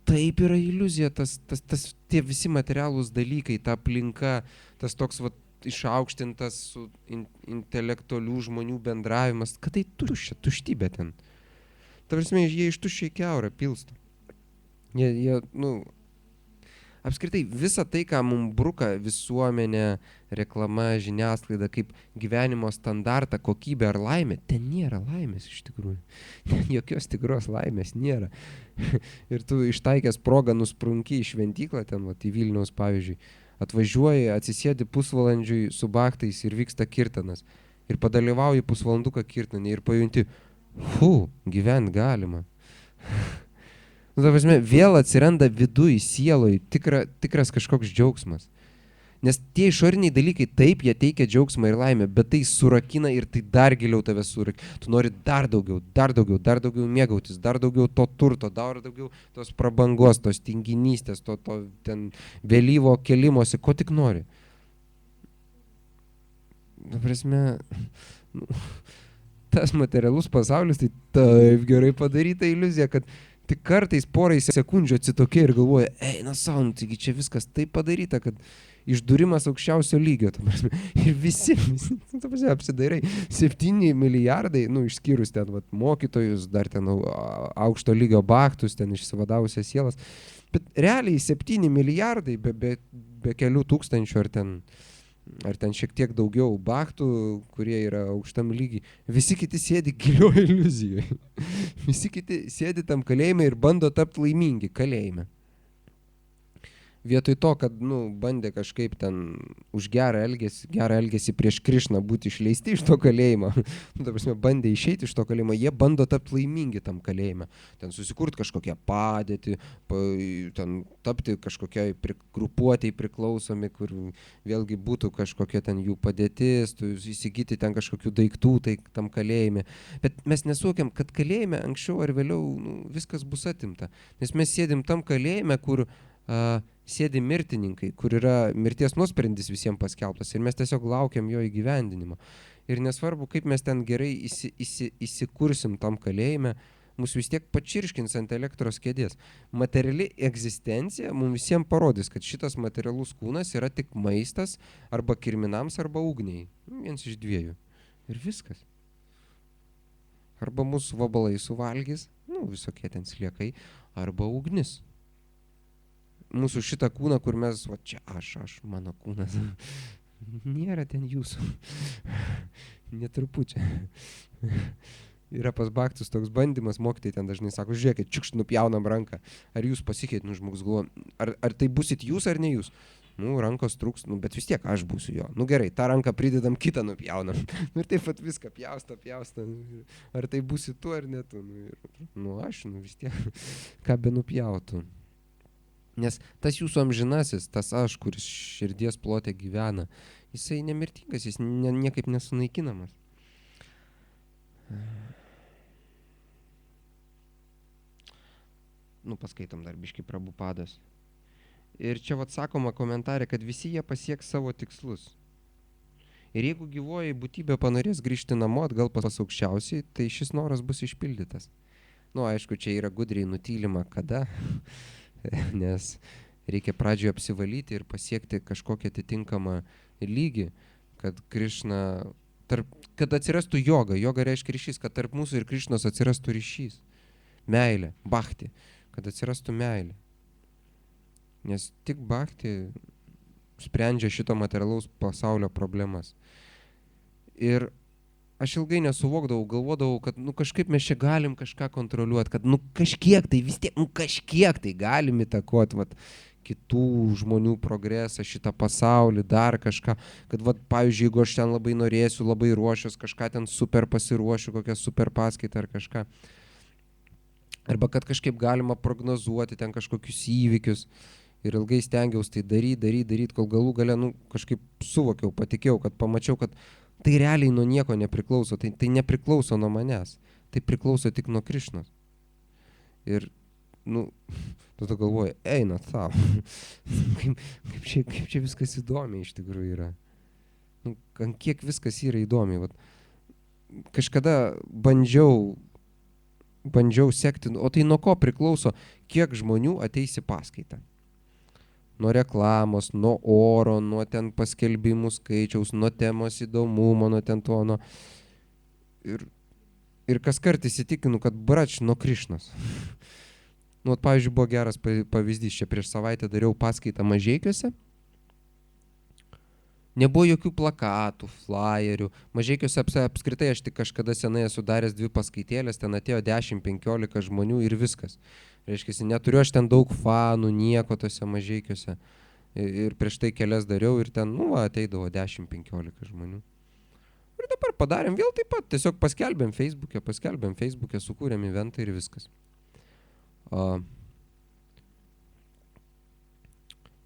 Taip yra iliuzija, tie visi materialūs dalykai, ta aplinka, tas toks, vat, išaukštintas su intelektualių žmonių bendravimas, kad tai tuštybė ten. Ta prasme, jie iš tuščiai kiaurą pilsto. Jie, nu, apskritai, visa tai, ką mums bruka visuomenė, reklama, žiniasklaida, kaip gyvenimo standartą, kokybę ar laimę, ten nėra laimės iš tikrųjų. Ten jokios tikros laimės nėra. Ir tu ištaikęs progą nusprunki į šventyklą, ten, vat, į Vilniaus pavyzdžiui, atvažiuoji, atsisėdi pusvalandžiui su bachtais ir vyksta kirtanas. Ir padalyvauji pusvalanduką kirtanį ir pajunti, gyvent galima. Nu, ta prasme, vėl atsiranda viduj, sieloj, tikras kažkoks džiaugsmas. Nes tie išoriniai dalykai, taip, jie teikia džiaugsmą ir laimę, bet tai surakina ir tai dar giliau tave surakina. Tu nori dar daugiau mėgautis, dar daugiau to turto, dar daugiau tos prabangos, tos tinginystės, to ten vėlyvo kelimosi, ko tik nori. Ta prasme, nu, tas materialus pasaulis, tai taip gerai padaryta iliuzija, kad tik kartais porai sekundžių atsitokia ir galvoja, eina sau, taigi čia viskas taip padaryta, kad išdūrimas aukščiausio lygio, ta prasme. Ir visi ta prasme, apsidairai, 7 milijardai, nu, išskyrus ten vat, mokytojus, dar ten aukšto lygio bachtus, ten išsivadavusias sielas, bet realiai 7 milijardai be kelių tūkstančių ar ten šiek tiek daugiau bachtų, kurie yra aukštam lygiai. Visi kiti sėdi gilioje iliuzijoje. Visi kiti sėdi tam kalėjime ir bando tapti laimingi kalėjime. Vietoj to, kad, nu, bandė kažkaip ten už gerą elgesį prieš Krišną būti išleisti iš to kalėjimo, ta prasme, bandė išeiti iš to kalėjimo, jie bando tapti laimingi tam kalėjime. Ten susikurti kažkokią padėtį, ten tapti kažkokiai grupuotei priklausomi, kur vėlgi būtų kažkokia ten jų padėtis, įsigyti ten kažkokių daiktų tai tam kalėjime. Bet mes nesuvokiam, kad kalėjime anksčiau ar vėliau, nu, viskas bus atimta. Nes mes sėdim tam kalėjime, kur sėdi mirtininkai, kur yra mirties nuosprendis visiems paskelbtas ir mes tiesiog laukiam jo įgyvendinimo. Ir nesvarbu, kaip mes ten gerai įsikursim tam kalėjime, mūsų vis tiek pačirškins ant elektros kėdės. Materiali egzistencija mums visiems parodys, kad šitas materialus kūnas yra tik maistas arba kirminams arba ugniai. Vienas iš dviejų. Ir viskas. Arba mūsų vabalai suvalgys, nu, visokie ten sliekai, arba ugnis. Mūsų šitą kūną, kur mes, va čia aš, mano kūnas, nėra ten jūsų, netrupučiai. Yra pas baktus toks bandymas, mokytojai ten dažnai sako, žiūrėkit, čiukšt, nupjaunam ranką, ar jūs pasikeit, nu, žmogus galvoja, ar tai busit jūs ar ne jūs? Nu, rankos trūks, nu, bet vis tiek aš būsiu jo. Nu gerai, tą ranką pridedam, kitą nupjaunam. Nu ir taip pat viską pjausta, ar tai būsi tu ar ne tu? Nu aš, nu vis tiek, ką be nupjautų. Nes tas jūsų amžinasis, tas aš, kuris širdies plote gyvena, jisai nemirtingas, jis niekaip nesunaikinamas. Nu, paskaitom dar biškį Prabhupados. Ir čia vat sakoma komentarė, kad visi jie pasieks savo tikslus. Ir jeigu gyvoji būtybė panorės grįžti namo atgal pas aukščiausiai, tai šis noras bus išpildytas. Nu, aišku, čia yra gudriai nutylima kada. Nes reikia pradžioje apsivalyti ir pasiekti kažkokią atitinkamą lygį, kad Krišna, kad atsirastų joga. Joga reiškia ryšys, kad tarp mūsų ir Krišnos atsirastų ryšys. Meilė, bhakti, kad atsirastų meilė. Nes tik bhakti sprendžia šito materialaus pasaulio problemas. Ir aš ilgai nesuvokdavau, galvodavau, kad nu, kažkaip mes čia galim kažką kontroliuoti, kad nu, kažkiek tai vis tiek, nu, kažkiek tai galim įtakoti vat, kitų žmonių progresą, šitą pasaulį, dar kažką, kad, vat, pavyzdžiui, jeigu aš ten labai norėsiu, labai ruošiuos, kažką ten super pasiruošiu, kokią super paskaitą ar kažką, arba kad kažkaip galima prognozuoti ten kažkokius įvykius. Ir ilgai stengiausi tai daryti, kol galų gale, nu, kažkaip suvokiau, patikėjau, kad pamačiau, kad tai realiai nuo nieko nepriklauso, tai nepriklauso nuo manęs, tai priklauso tik nuo Krišnos. Ir, nu, tu galvoji, eina tau, kaip čia viskas įdomiai iš tikrųjų yra. Nu, kiek viskas yra įdomiai. Vat. kažkada bandžiau sekti, o tai nuo ko priklauso, kiek žmonių ateis į paskaitą. Nuo reklamos, nuo oro, nuo ten paskelbimų skaičiaus, nuo temos įdomumo, nuo ten to, nuo... Ir kas kart įsitikinu, kad brač nuo Krišnos. Nu, pavyzdžiui, buvo geras pavyzdys, čia prieš savaitę dariau paskaitą Mažeikiuose. Nebuvo jokių plakatų, flyerių. Mažeikiuose apskritai aš tik kažkada senai esu daręs 2 paskaitėlės, ten atėjo 10-15 žmonių ir viskas. Reiškia, neturiu aš ten daug fanų, nieko tose Mažeikiuose. Ir prieš tai kelias dariau ir ten, ateidavo 10-15 žmonių. Ir dabar padarėm vėl taip pat, tiesiog paskelbėm Facebook'e, sukūrėm eventą ir viskas.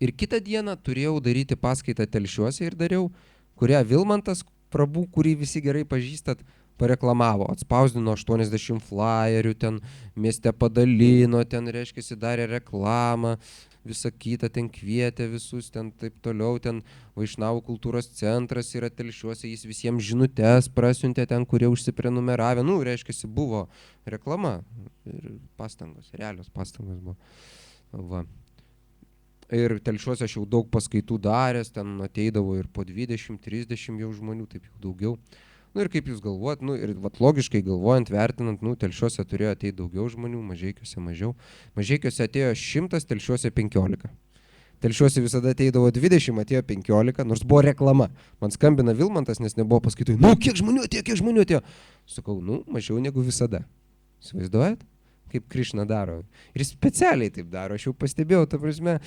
Ir kitą dieną turėjau daryti paskaitą Telšiuose ir dariau, kurią Vilmantas Prabų, kurį visi gerai pažįstat, pareklamavo. Atspausdino 80 flyerių, ten mieste padalino, ten reiškia, darė reklamą, visą kitą, ten kvietė visus, ten taip toliau, ten Vaišnavų kultūros centras yra Telšiuose, jis visiems žinutes prasiuntė ten, kurie užsiprenumeravė. Nu, reiškia, buvo reklama ir pastangos, realios pastangos buvo. Va. Ir Telšiuose aš jau daug paskaitų daręs, ten ateidavo ir po 20-30 jau žmonių, taip jau daugiau. Nu ir kaip jūs galvojat, ir logiškai galvojant, vertinant, Telšiuose turėjo ateiti daugiau žmonių, Mažeikiuose mažiau. Mažeikiuose atėjo 100, Telšiuose 15. Telšiuose visada ateidavo 20, atėjo 15, nors buvo reklama. Man skambina Vilmantas, nes nebuvo paskaitų. Kiek žmonių atėjo? Sakau, mažiau negu visada. Įsivaizduojat? Kaip Krišna daro. Ir specialiai taip daro. Aš jau pastebėjau, ta prasme,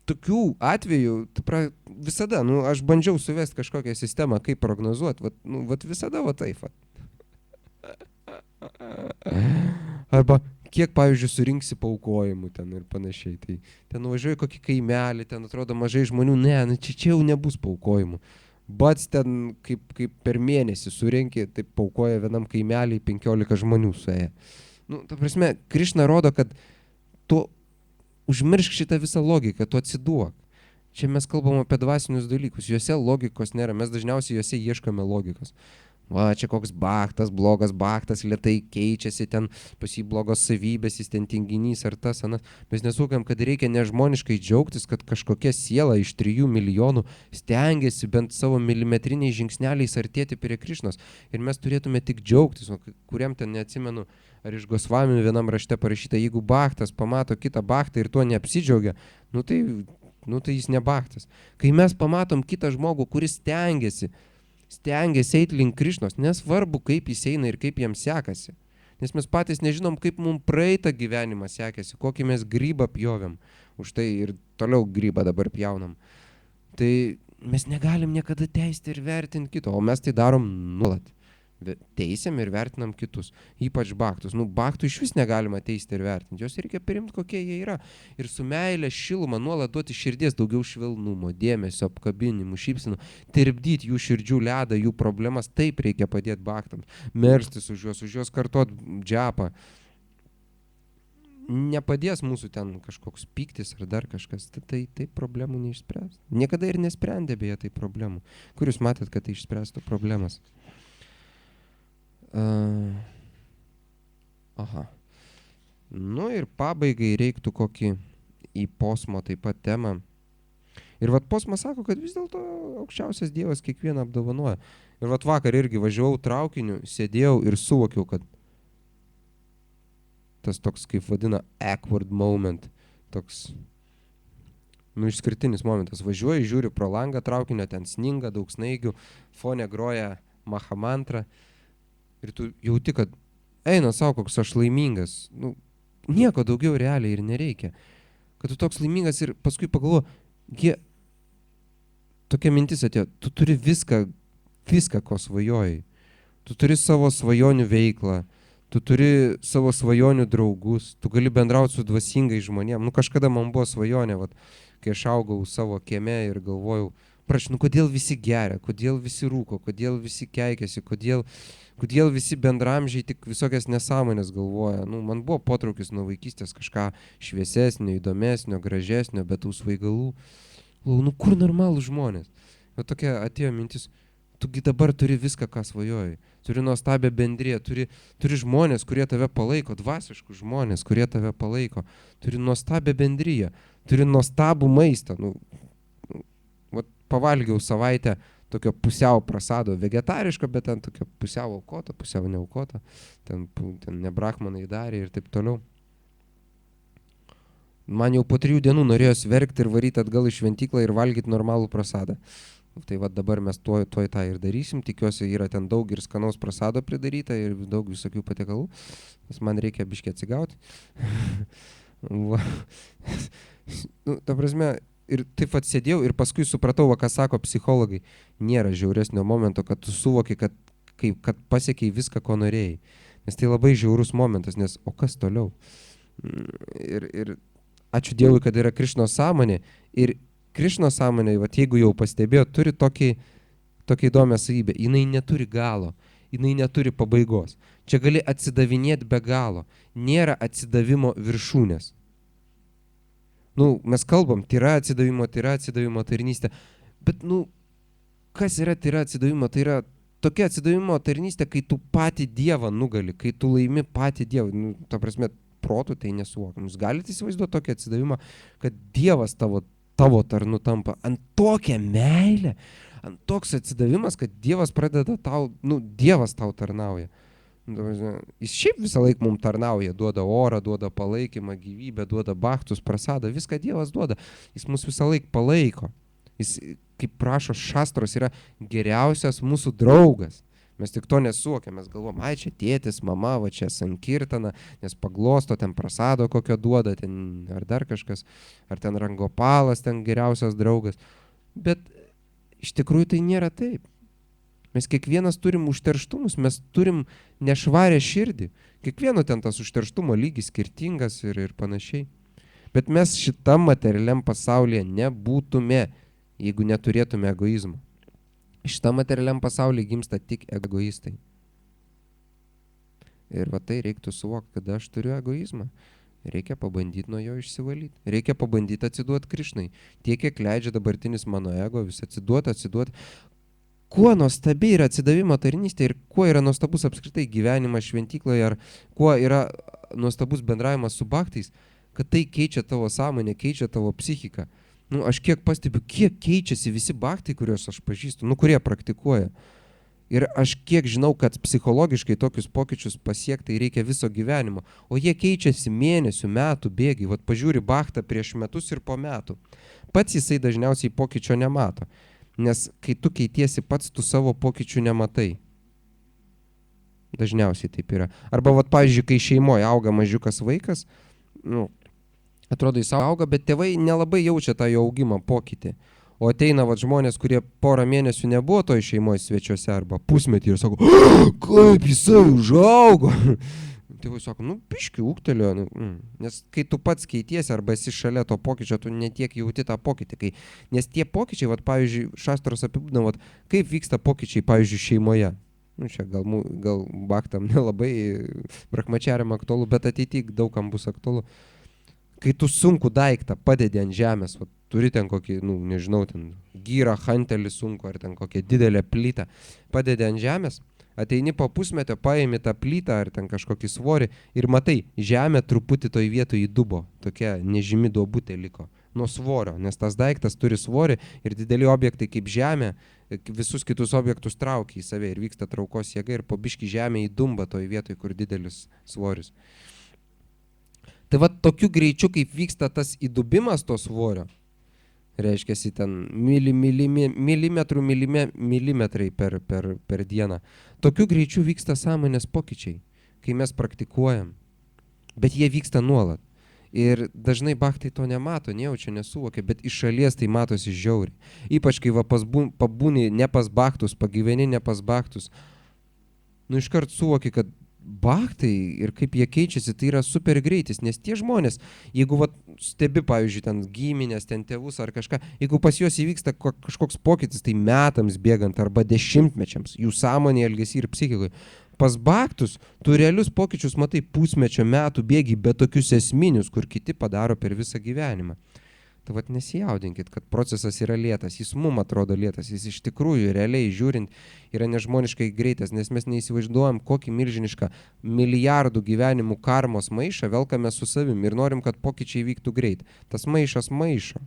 tokių atvejų visada, aš bandžiau suvesti kažkokią sistemą, kaip prognozuoti, visada taip. Arba kiek, pavyzdžiui, surinksi paaukojimų ten ir panašiai. Tai ten nuvažiuoji kokį kaimelį, ten atrodo mažai žmonių, čia jau nebus paaukojimų. Bats ten kaip per mėnesį surinki, taip paaukoja vienam kaimelį 15 žmonių suėję. Ta prasme, Krišna rodo, kad tu užmiršk šitą visą logiką, tu atsiduok. Čia mes kalbam apie dvasinius dalykus, juose logikos nėra, mes dažniausiai juose ieškome logikos. Čia koks baktas, blogas baktas, lėtai keičiasi, ten pas jį blogos savybės, jis ten tinginys ar tas, anas. Mes nesuvokiam, kad reikia nežmoniškai džiaugtis, kad kažkokia siela iš 3 milijonų stengiasi bent savo milimetriniais žingsneliais artėti prie Krišnos. Ir mes turėtume tik džiaugtis, kuriam ten neatsimenu, ar iš Gosvami vienam rašte parašyta, jeigu baktas pamato kitą baktą ir tuo neapsidžiaugia, tai jis ne baktas. Kai mes pamatom kitą žmogų, kuris stengiasi eiti link Krišnos, nesvarbu, kaip jis eina ir kaip jam sekasi. Nes mes patys nežinom, kaip mums praeitą gyvenimą sekėsi, kokį mes grybą pjovėm. Už tai ir toliau grybą dabar pjaunam. Tai mes negalim niekada teisti ir vertinti kito, o mes tai darom nuolat. Teisiam ir vertinam kitus, ypač baktus. Baktų iš vis negalima teisti ir vertinti, jos reikia priimti, kokie jie yra. Ir su meilė, šiluma nuolat duoti širdies daugiau švelnumo, dėmesio, apkabinimų, šypsenų, tirpdyti jų širdžių ledą, jų problemas, taip reikia padėti baktams, melstis už juos kartot džepą. Nepadės mūsų ten kažkoks pyktis ar dar kažkas, tai problemų neišspręs. Niekada ir nesprendė beje tai problemų. Kur jūs matėt, kad tai išspręstų problemas? Ir pabaigai reiktų kokį į posmo taip pat temą. Ir posmas sako, kad vis dėlto aukščiausias Dievas kiekvieną apdovanoja. Ir vakar irgi važiavau traukiniu, sėdėjau ir suvokiau, kad tas toks, kaip vadina, awkward moment, toks, išskirtinis momentas. Važiuoju, žiūriu pro langą traukinio, ten sninga, daug snaigių, fone groja Mahamantra. Ir tu jauti, kad eina savo, koks aš laimingas. Nieko daugiau realiai ir nereikia. Kad tu toks laimingas ir paskui pagalvoji, tokia mintis atėjo, tu turi viską, ko svajojai. Tu turi savo svajonių veiklą, tu turi savo svajonių draugus, tu gali bendrauti su dvasingai žmonėm. Kažkada man buvo svajonė, kai aš augau savo kieme ir galvojau, kodėl visi geria, kodėl visi rūko, kodėl visi keikiasi, kodėl visi bendramžiai tik visokias nesąmonės galvoja. Man buvo potraukis nuo vaikystės kažką šviesesnio, įdomesnio, gražesnio, be tų svaigalų. Kur normalūs žmonės? Tokia atėjo mintis, tugi dabar turi viską, ką svajoji. Turi nuostabią bendriją, turi žmonės, kurie tave palaiko, dvasiškus žmonės, kurie tave palaiko. Turi nuostabią bendriją, turi nuostabų maistą. Pavalgiau savaitę tokio pusiau prasado vegetariško, bet ten tokio pusiau aukota, pusiau neaukota. Ten ne brahmanai darė ir taip toliau. Man jau po 3 dienų norėjosi verkti ir varyti atgal į šventyklą ir valgyti normalų prasadą. Tai va dabar mes tuoj tą ir darysim. Tikiuosi, yra ten daug ir skanaus prasado pridaryta ir daug visokių patiekalų. Nes man reikia biškį atsigauti. Ta prasme, ir taip atsėdėjau ir paskui supratau, ką sako psichologai. Nėra žiauresnio momento, kad tu suvoki, kad pasiekiai viską, ko norėjai. Nes tai labai žiaurus momentas, nes o kas toliau? Ir ačiū Dievui, kad yra Krišnos sąmonė. Ir Krišnos sąmonė, jeigu jau pastebėjo, turi tokį įdomią savybę. Jinai neturi galo, jinai neturi pabaigos. Čia gali atsidavinėti be galo. Nėra atsidavimo viršūnės. Mes kalbam, tai yra atsidavimo tarnystė. Bet, kas yra tai yra atsidavimo? Tai yra tokia atsidavimo tarnystė, kai tu patį Dievą nugali, kai tu laimi patį Dievą. Ta prasme, protų tai nesuvokiam. Jūs galite įsivaizduoti tokį atsidavimą, kad Dievas tavo tarnu tampa ant tokią meilę, ant toks atsidavimas, kad Dievas pradeda tau, Dievas tau tarnauja. Jis šiaip visą laiką mums tarnauja, duoda orą, duoda palaikymą, gyvybę, duoda bachtus, prasadą, viską Dievas duoda. Jis mus visą laiką palaiko. Jis, kaip prašo šastros, yra geriausias mūsų draugas. Mes tik to nesuvokiam, mes galvom, čia tėtis, mama, va čia sankirtana, nes paglosto, ten prasado kokio duoda, ten ar dar kažkas, ar ten rangopalas, ten geriausias draugas. Bet iš tikrųjų tai nėra taip. Mes kiekvienas turim užterštumus, mes turim nešvarę širdį. Kiekvieno ten tas užterštumo lygis skirtingas ir panašiai. Bet mes šitam materialiam pasaulyje nebūtume, jeigu neturėtume egoizmo. Šitam materialiam pasaulyje gimsta tik egoistai. Ir va tai reiktų suvokti, kad aš turiu egoizmą. Reikia pabandyti nuo jo išsivalyti. Reikia pabandyti atsiduoti Krišnai. Tiek, kiek leidžia dabartinis mano ego, vis atsiduoti. Kuo nuostabi yra atsidavimo tarnystė ir kuo yra nuostabus apskritai gyvenimas šventykloje, ar kuo yra nuostabus bendravimas su bhaktais, kad tai keičia tavo sąmonę, keičia tavo psichiką. Aš kiek pastebiu, kiek keičiasi visi bhaktai, kuriuos aš pažįstu, kurie praktikuoja. Ir aš kiek žinau, kad psichologiškai tokius pokyčius pasiekti reikia viso gyvenimo. O jie keičiasi mėnesių, metų bėgiai. Vat pažiūri bhaktą prieš metus ir po metų. Pats jisai dažniausiai pokyčio nemato. Nes kai tu keitiesi pats, tu savo pokyčių nematai. Dažniausiai taip yra. Arba, pavyzdžiui, kai šeimoje auga mažiukas vaikas, atrodo jis auga, bet tėvai nelabai jaučia tą jo augimą pokytį. O ateina žmonės, kurie porą mėnesių nebuvo toj šeimoje svečiuose arba pusmetį ir sako, kaip jisai užaugo. Tėvai sako, biškį ūgtelėjo. Nes kai tu pats keitiesi arba esi šalia to pokyčio, tu netiek jauti tą pokytį. Nes tie pokyčiai, pavyzdžiui, šastros apibūdina, kaip vyksta pokyčiai, pavyzdžiui, šeimoje. Čia gal bhaktam nelabai brahmačiariam aktualu, bet ateityje daugam bus aktualu. Kai tu sunku daiktą padedi ant žemės, turi ten kokį, nežinau, ten gyrą, hantelį sunku, ar ten kokią didelę plytą, padedi ant žemės, ateini po pusmetio, paimi tą plytą ar ten kažkokį svorį ir matai, žemė truputį toj vietoj įdubo, tokia nežymi duobutė liko, nuo svorio, nes tas daiktas turi svorį ir dideli objektai kaip žemė, visus kitus objektus traukia į save ir vyksta traukos jėga ir po biškį žemė įdumba toj vietoj, kur didelis svoris. Tai tokiu greičiu, kaip vyksta tas įdubimas to svorio, reiškiasi ten milimetrai per dieną, tokiu greičiu vyksta sąmonės pokyčiai, kai mes praktikuojam, bet jie vyksta nuolat. Ir dažnai bhaktai to nemato, nejaučia, nesuvokia, bet iš šalies tai matosi žiauriai. Ypač kai pabūni ne pas bhaktus, pagyveni ne pas bhaktus, iškart suvoki, kad bhaktai ir kaip jie keičiasi, tai yra super greitis, nes tie žmonės, jeigu stebi, pavyzdžiui, ten giminės, ten tėvus ar kažką, jeigu pas juos įvyksta kažkoks pokytis, tai metams bėgant arba dešimtmečiams, jų sąmonė, elgesy ir psichikoje. Pas bhaktus tu realius pokyčius matai pusmečio metų bėgi, bet tokius esminius, kur kiti padaro per visą gyvenimą. Tai vat nesijaudinkit, kad procesas yra lėtas, jis mum atrodo lėtas, jis iš tikrųjų realiai žiūrint yra nežmoniškai greitas, nes mes neįsivaizduojam, kokį milžinišką milijardų gyvenimų karmos maišą velkame su savim ir norim, kad pokyčiai vyktų greit. Tas maišas maišo.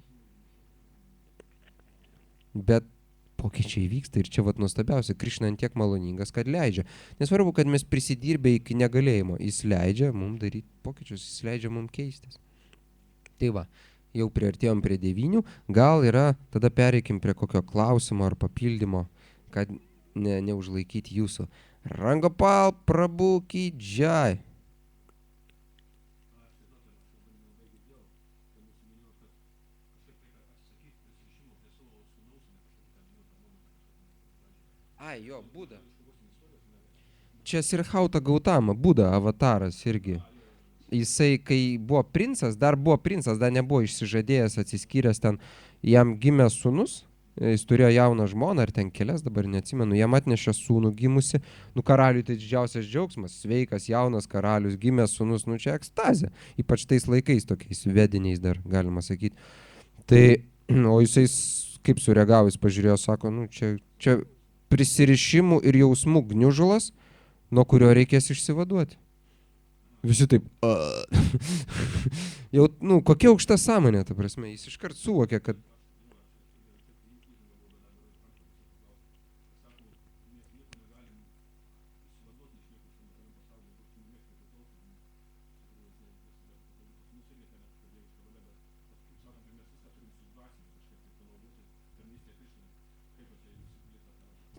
Bet pokyčiai vyksta ir čia vat nuostabiausia, Krišna ant tiek maloningas, kad leidžia. Nesvarbu, kad mes prisidirbę iki negalėjimo, jis leidžia mums daryti pokyčius, jis leidžia mums keistis. Tai va, jau priartėjom prie 9, gal yra, tada pereikim prie kokio klausimo ar papildymo, kad neužlaikyti jūsų. Rangopal Prabhu ki jai. Ai, jo, Buda. Čia Sirhauta Gautama, Buda avataras irgi. Jisai, kai buvo princas, dar nebuvo išsižadėjęs, atsiskyręs ten, jam gimė sūnus, jis turėjo jauną žmoną, ar ten kelias, dabar neatsimenu, jam atnešė sūnų gimusi, nu karaliui tai didžiausias džiaugsmas, sveikas, jaunas karalius, gimė sūnus, nu čia ekstazė, ypač tais laikais tokiais vediniais dar, galima sakyti. Tai, o jisai kaip sureagavo, jis pažiūrėjo, sako, nu čia prisirišimų ir jausmų gniužulas, nuo kurio reikės išsivaduoti. Visi taip, jau, nu, kokia aukšta sąmonė, ta prasme, jis iškart suvokė, kad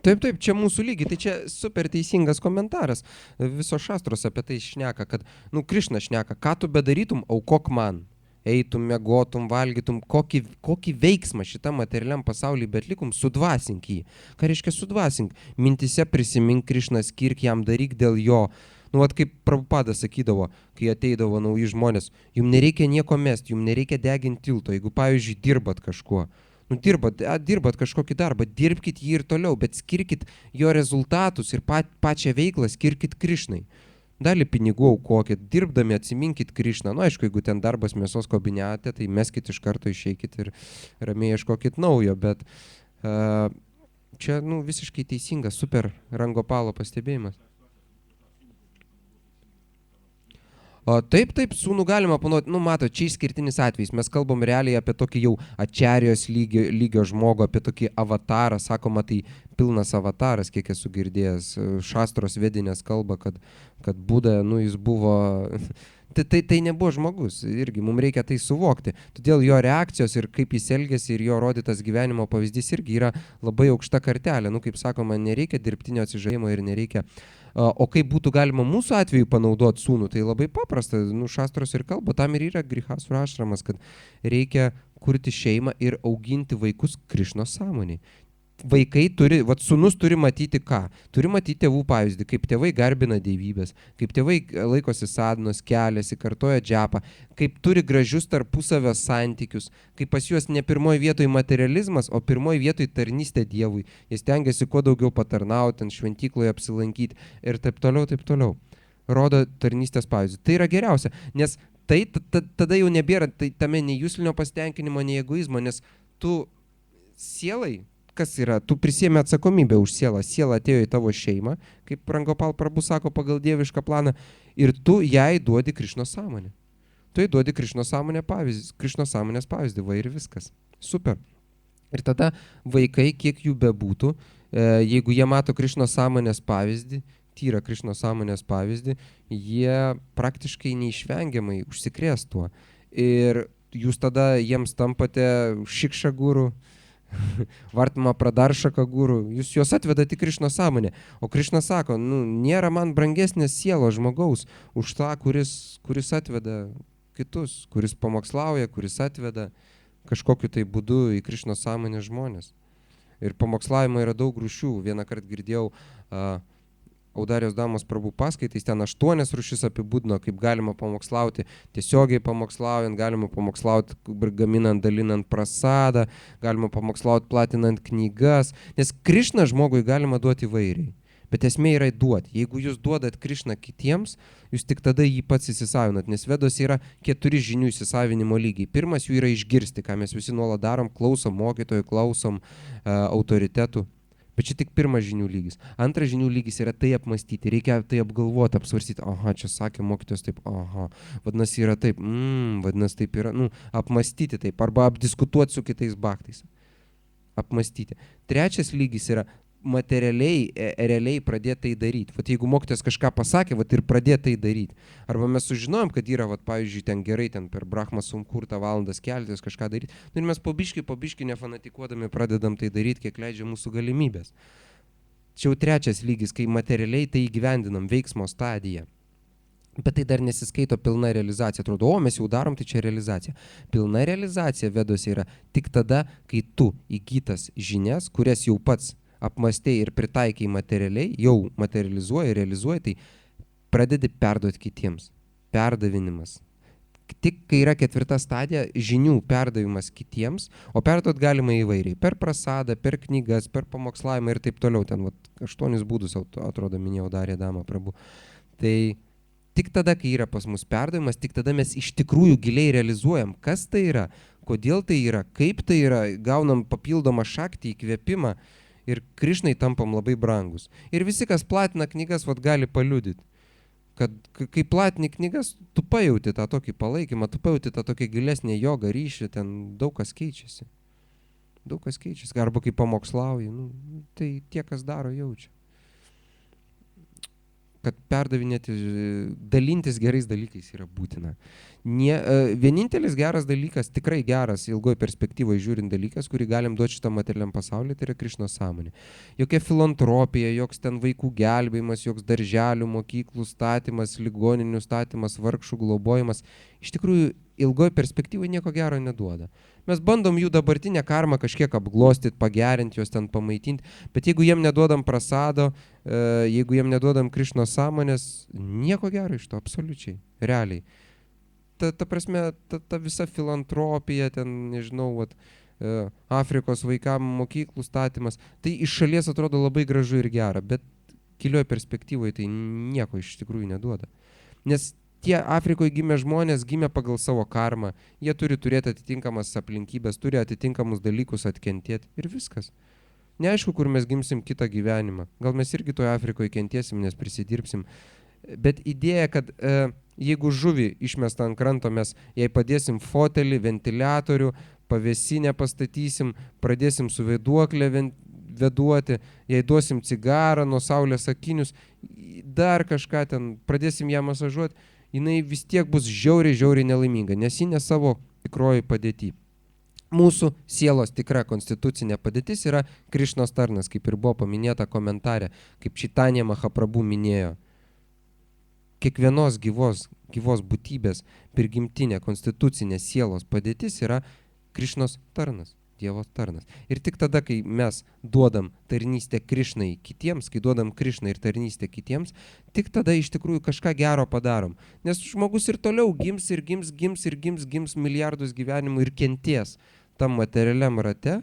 Taip, čia mūsų lygiai, tai čia super teisingas komentaras. Visos šastros apie tai šneka, kad, nu, Krišna šneka, ką tu bedarytum, aukok man. Eitum, miegotum, valgytum, kokį veiksmą šitam materialiam pasaulyje betlikum, sudvasink jį. Ką reiškia sudvasink? Mintise prisimink Krišną, skirk jam, daryk dėl jo. Nu, vat kaip Prabhupada sakydavo, kai ateidavo nauji žmonės, jums nereikia nieko mesti, jums nereikia deginti tilto, jeigu, pavyzdžiui, dirbat kažkuo. Nu, dirbat kažkokį darbą, dirbkit jį ir toliau, bet skirkit jo rezultatus ir pačią veiklą skirkit Krišnai. Dalį pinigų aukokit, dirbdami atsiminkit Krišną. Nu, aišku, jeigu ten darbas mėsos kombinate, tai meskit iš karto, išeikit ir ramiai ieškokit naujo, bet čia, nu, visiškai teisingas, super Rangopalo pastebėjimas. Taip, sūnų galima panaudoti, nu mato, čia išskirtinis atvejis, mes kalbam realiai apie tokį jau ačarijos lygio žmogų, apie tokį avatarą, sakoma, tai pilnas avataras, kiek esu girdėjęs, šastros vedinės kalba, kad Buda, nu jis buvo, tai nebuvo žmogus, irgi mums reikia tai suvokti, todėl jo reakcijos ir kaip jis elgėsi ir jo rodytas gyvenimo pavyzdys irgi yra labai aukšta kartelė, nu kaip sakoma, nereikia dirbtinio atsižadėjimo ir nereikia. O kaip būtų galima mūsų atveju panaudoti sūnų, tai labai paprasta, nu šastros ir kalba, tam ir yra Grihasura ašramas, kad reikia kurti šeimą ir auginti vaikus Krišnos sąmonėj. Vaikai turi, vat sūnus turi matyti ką? Turi matyti tėvų pavyzdį, kaip tėvai garbina dievybės, kaip tėvai laikosi sadnos, keliasi, kartoja džepą, kaip turi gražius tarpusavio santykius, kaip pas juos ne pirmoji vietoj materializmas, o pirmoji vietoj tarnystė Dievui. Jis tengiasi kuo daugiau patarnauti, šventykloje apsilankyti ir taip toliau. Rodo tarnystės pavyzdį. Tai yra geriausia, nes tai tada jau nebėra tame nei jūslinio pasitenkinimo, nei egoizmo, nes tu sielai, kas yra, tu prisiemi atsakomybę už sielą, siela atėjo į tavo šeimą, kaip Rangopal Prabhu sako pagal dievišką planą, ir tu jai duodi Krišnos sąmonę. Tu jai duodi Krišnos sąmonės pavyzdį, va ir viskas. Super. Ir tada vaikai, kiek jų bebūtų, jeigu jie mato Krišnos sąmonės pavyzdį, tyrą Krišnos sąmonės pavyzdį, jie praktiškai neišvengiamai užsikrės tuo. Ir jūs tada jiems tampate šikša guru, Vartma Pradaršaka guru, jūs juos atvedate į Krišnos sąmonę, o Krišna sako, nu, nėra man brangesnės sielos žmogaus už tą, kuris atveda kitus, kuris pamokslauja, kuris atveda kažkokiu tai būdu į Krišnos sąmonę žmonės. Ir pamokslavimo yra daug rūšių, vieną kartą girdėjau Audarijos Damos Prabhu paskaitais, ten 8 rūšis apibūdino, kaip galima pamokslauti, tiesiogiai pamokslaujant, galima pamokslauti, gaminant, dalinant prasadą, galima pamokslauti, platinant knygas, nes Krišną žmogui galima duoti įvairiai. Bet esmė yra duoti. Jeigu jūs duodat Krišną kitiems, jūs tik tada jį pats įsisavinat, nes Vedose yra 4 žinių įsisavinimo lygiai. Pirmas jų yra išgirsti, ką mes visi nuolat darom, klausom mokytojų, klausom autoritetų. Bet čia tik pirmas žinių lygis. Antras žinių lygis yra tai apmastyti, reikia tai apgalvoti, apsvarstyti, aha, čia sakė mokytojas taip, aha, vadinasi yra taip, vadinasi taip yra, apmastyti taip, arba apdiskutuoti su kitais baktais. Apmastyti. Trečias lygis yra materialiai, realiai pradėti tai daryti. Vat jeigu mokytojas kažką pasakė, vat ir pradėti tai daryti. Arba mes sužinojom, kad yra, vat, pavyzdžiui, ten gerai, ten per Brahmas sukurtą valandas keltis, kažką daryti. Ir mes po biškį nefanatikuodami pradedam tai daryti, kiek leidžia mūsų galimybės. Čia jau trečias lygis, kai materialiai tai įgyvendinam, veiksmo stadija. Bet tai dar nesiskaito pilna realizacija. Atrodo, o mes jau darom, tai čia realizacija. Pilna realizacija Vedose yra tik tada, kai tu įgytas žinias, kurias jau pats apmastėjai ir pritaikiai materialiai, jau materializuoji, realizuoji, tai pradedi perduoti kitiems. Perdavinimas. Tik kai yra 4 stadija, žinių perdavimas kitiems, o perduot galima įvairiai. Per prasadą, per knygas, per pamokslavimą ir taip toliau. Ten 8 būdus, atrodo, minėjau Darė Dama Prabu. Tai tik tada, kai yra pas mus perdavimas, tik tada mes iš tikrųjų giliai realizuojam, kas tai yra, kodėl tai yra, kaip tai yra, gaunam papildomą šaktį, įkvėpimą ir Krišnai tampam labai brangus. Ir visi, kas platina knygas, gali paliudyti, kad kai platini knygas, tu pajauti tą tokį palaikymą, tu pajauti tą tokį gilesnį jogą, ryšį, ten daug kas keičiasi. Daug kas keičiasi. Arba kai pamokslauji, tai tie, kas daro, jaučia. Kad perdavinėti, dalintis gerais dalykais yra būtina. Vienintelis geras dalykas, tikrai geras, ilgoje perspektyvoje žiūrint dalykas, kurį galim duoti šitam materialiam pasauliu, tai yra Krišnos sąmonė. Jokia filantropija, joks ten vaikų gelbėjimas, joks darželių, mokyklų statymas, ligoninių statymas, vargšų globojimas, iš tikrųjų ilgoje perspektyvoje nieko gero neduoda. Mes bandom jų dabartinę karmą kažkiek apglostyti, pagerinti, juos ten pamaitinti, bet jeigu jiem neduodam prasado, jeigu jiem neduodam Krišnos sąmonės, nieko gero iš to, absoliučiai, realiai. Ta prasme, ta visa filantropija, ten, nežinau, Afrikos vaikam mokyklų statymas, tai iš šalies atrodo labai gražu ir gera, bet gilioje perspektyvoje tai nieko iš tikrųjų neduoda. Nes tie Afrikoje gimę žmonės gimė pagal savo karmą, jie turi turėti atitinkamas aplinkybės, turi atitinkamus dalykus atkentėti ir viskas. Neaišku, kur mes gimsim kitą gyvenimą. Gal mes irgi toje Afrikoje kentėsim, nes prisidirbsim. Bet idėja, kad jeigu žuvį išmestą ant kranto, mes jai padėsim fotelį, ventiliatorių, pavėsinę pastatysim, pradėsim su vėduoklė veduoti, jai duosim cigarą, nuo saulės akinius, dar kažką ten, pradėsim ją masažuoti, jinai vis tiek bus žiauriai nelaiminga, nes ji ne savo tikroji padėti. Mūsų sielos tikra konstitucinė padėtis yra Krišnos tarnas, kaip ir buvo paminėta komentare, kaip Čaitanija Mahaprabhu minėjo. Kiekvienos gyvos būtybės prigimtinė konstitucinė sielos padėtis yra Krišnos tarnas, Dievo tarnas. Ir tik tada, kai mes duodam tarnystę Krišnai kitiems, kai duodam Krišnai ir tarnystę kitiems, tik tada iš tikrųjų kažką gero padarom. Nes žmogus ir toliau gims milijardus gyvenimų ir kenties tam materialiam rate.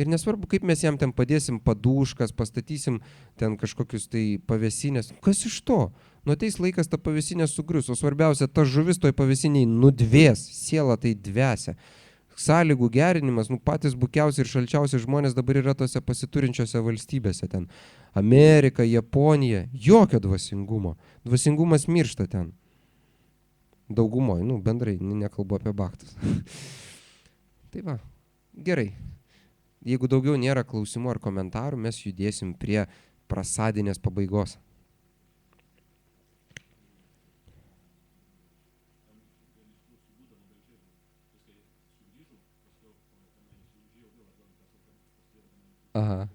Ir nesvarbu, kaip mes jam ten padėsim padūškas, pastatysim ten kažkokius tai pavėsinės. Kas iš to? Nu ateis laikas, ta pavėsinė sugrius, o svarbiausia, ta žuvis toj pavėsiniai nudvės, siela tai dvesia. Sąlygų gerinimas, patys bukiausi ir šalčiausi žmonės dabar yra tose pasiturinčiose valstybėse ten. Amerika, Japonija, jokio dvasingumo. Dvasingumas miršta ten. Daugumoje, bendrai, nekalbu apie baktus. Tai va, gerai. Jeigu daugiau nėra klausimų ar komentarų, mes judėsim prie prasadinės pabaigos. Aha.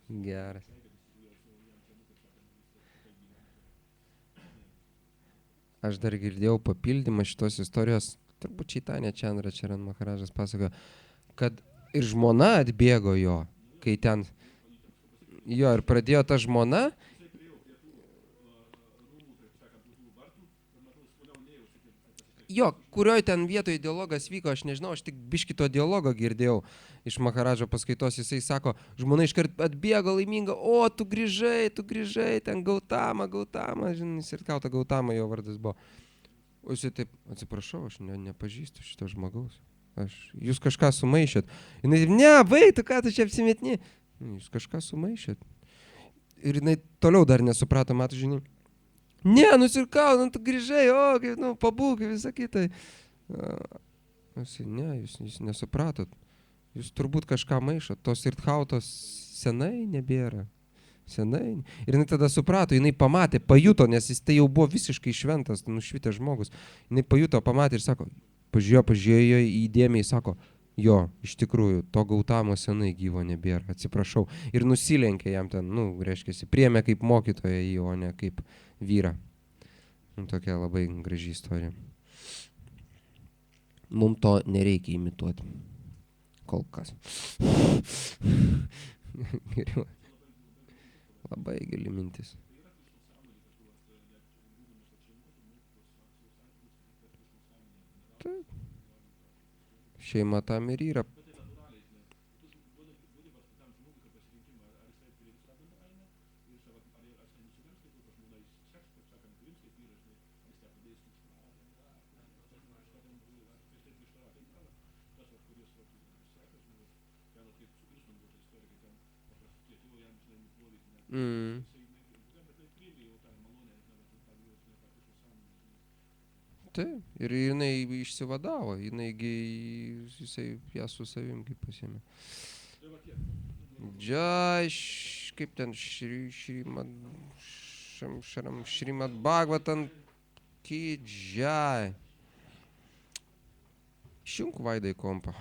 Geras. Aš dar girdėjau papildymą šitos istorijos, turbūt Čaitanė Čandra Čaran Maharažas pasakojo, kad ir žmona atbėgo jo, kai ten, jo, ir pradėjo ta žmona, jo, kurioj ten vietoje dialogas vyko, aš nežinau, aš tik biški to dialogo girdėjau iš Maharadžo paskaitos, jisai sako, žmona iškart atbėgo laiminga, o, tu grįžai, ten Gautama, žinai, Sirkauta Gautama jo vardas buvo. O jisai taip, atsiprašau, aš nepažįstu šito žmogaus. Jūs kažką sumaišėt. Jinai, ne, tu ką tu čia apsimetni? Jūs kažką sumaišėt. Ir jinai toliau dar nesuprato, matų, žinai. Ne, nusirkau, tu grįžai, pabūk, visą kitą. Ne, jūs nesupratot. Jūs turbūt kažką maišot. Tos Sirkautos senai nebėra. Senai. Ir jinai tada suprato, jinai pamatė, pajuto, nes jis tai jau buvo visiškai šventas, nušvitęs žmogus. Jinai pajuto, pamatė ir sako, pažiūrėjo įdėmiai, sako, jo, iš tikrųjų, to Gautamo senai gyvo nebėra, atsiprašau. Ir nusilenkė jam ten, reiškia, priėmė kaip mokytoją jį, o ne kaip vyrą. Tokia labai graži istorija. Mums to nereikia imituoti. Kol kas. Geriau. Labai gili mintis. Taip. Šeima tam ir yra. Taip, ir jinai išsivadavo, jisai ją su savim kaip pasiėmė. Kaip ten Šrimad Bhagavatam ki jai. Išjunk Vaidai kompą.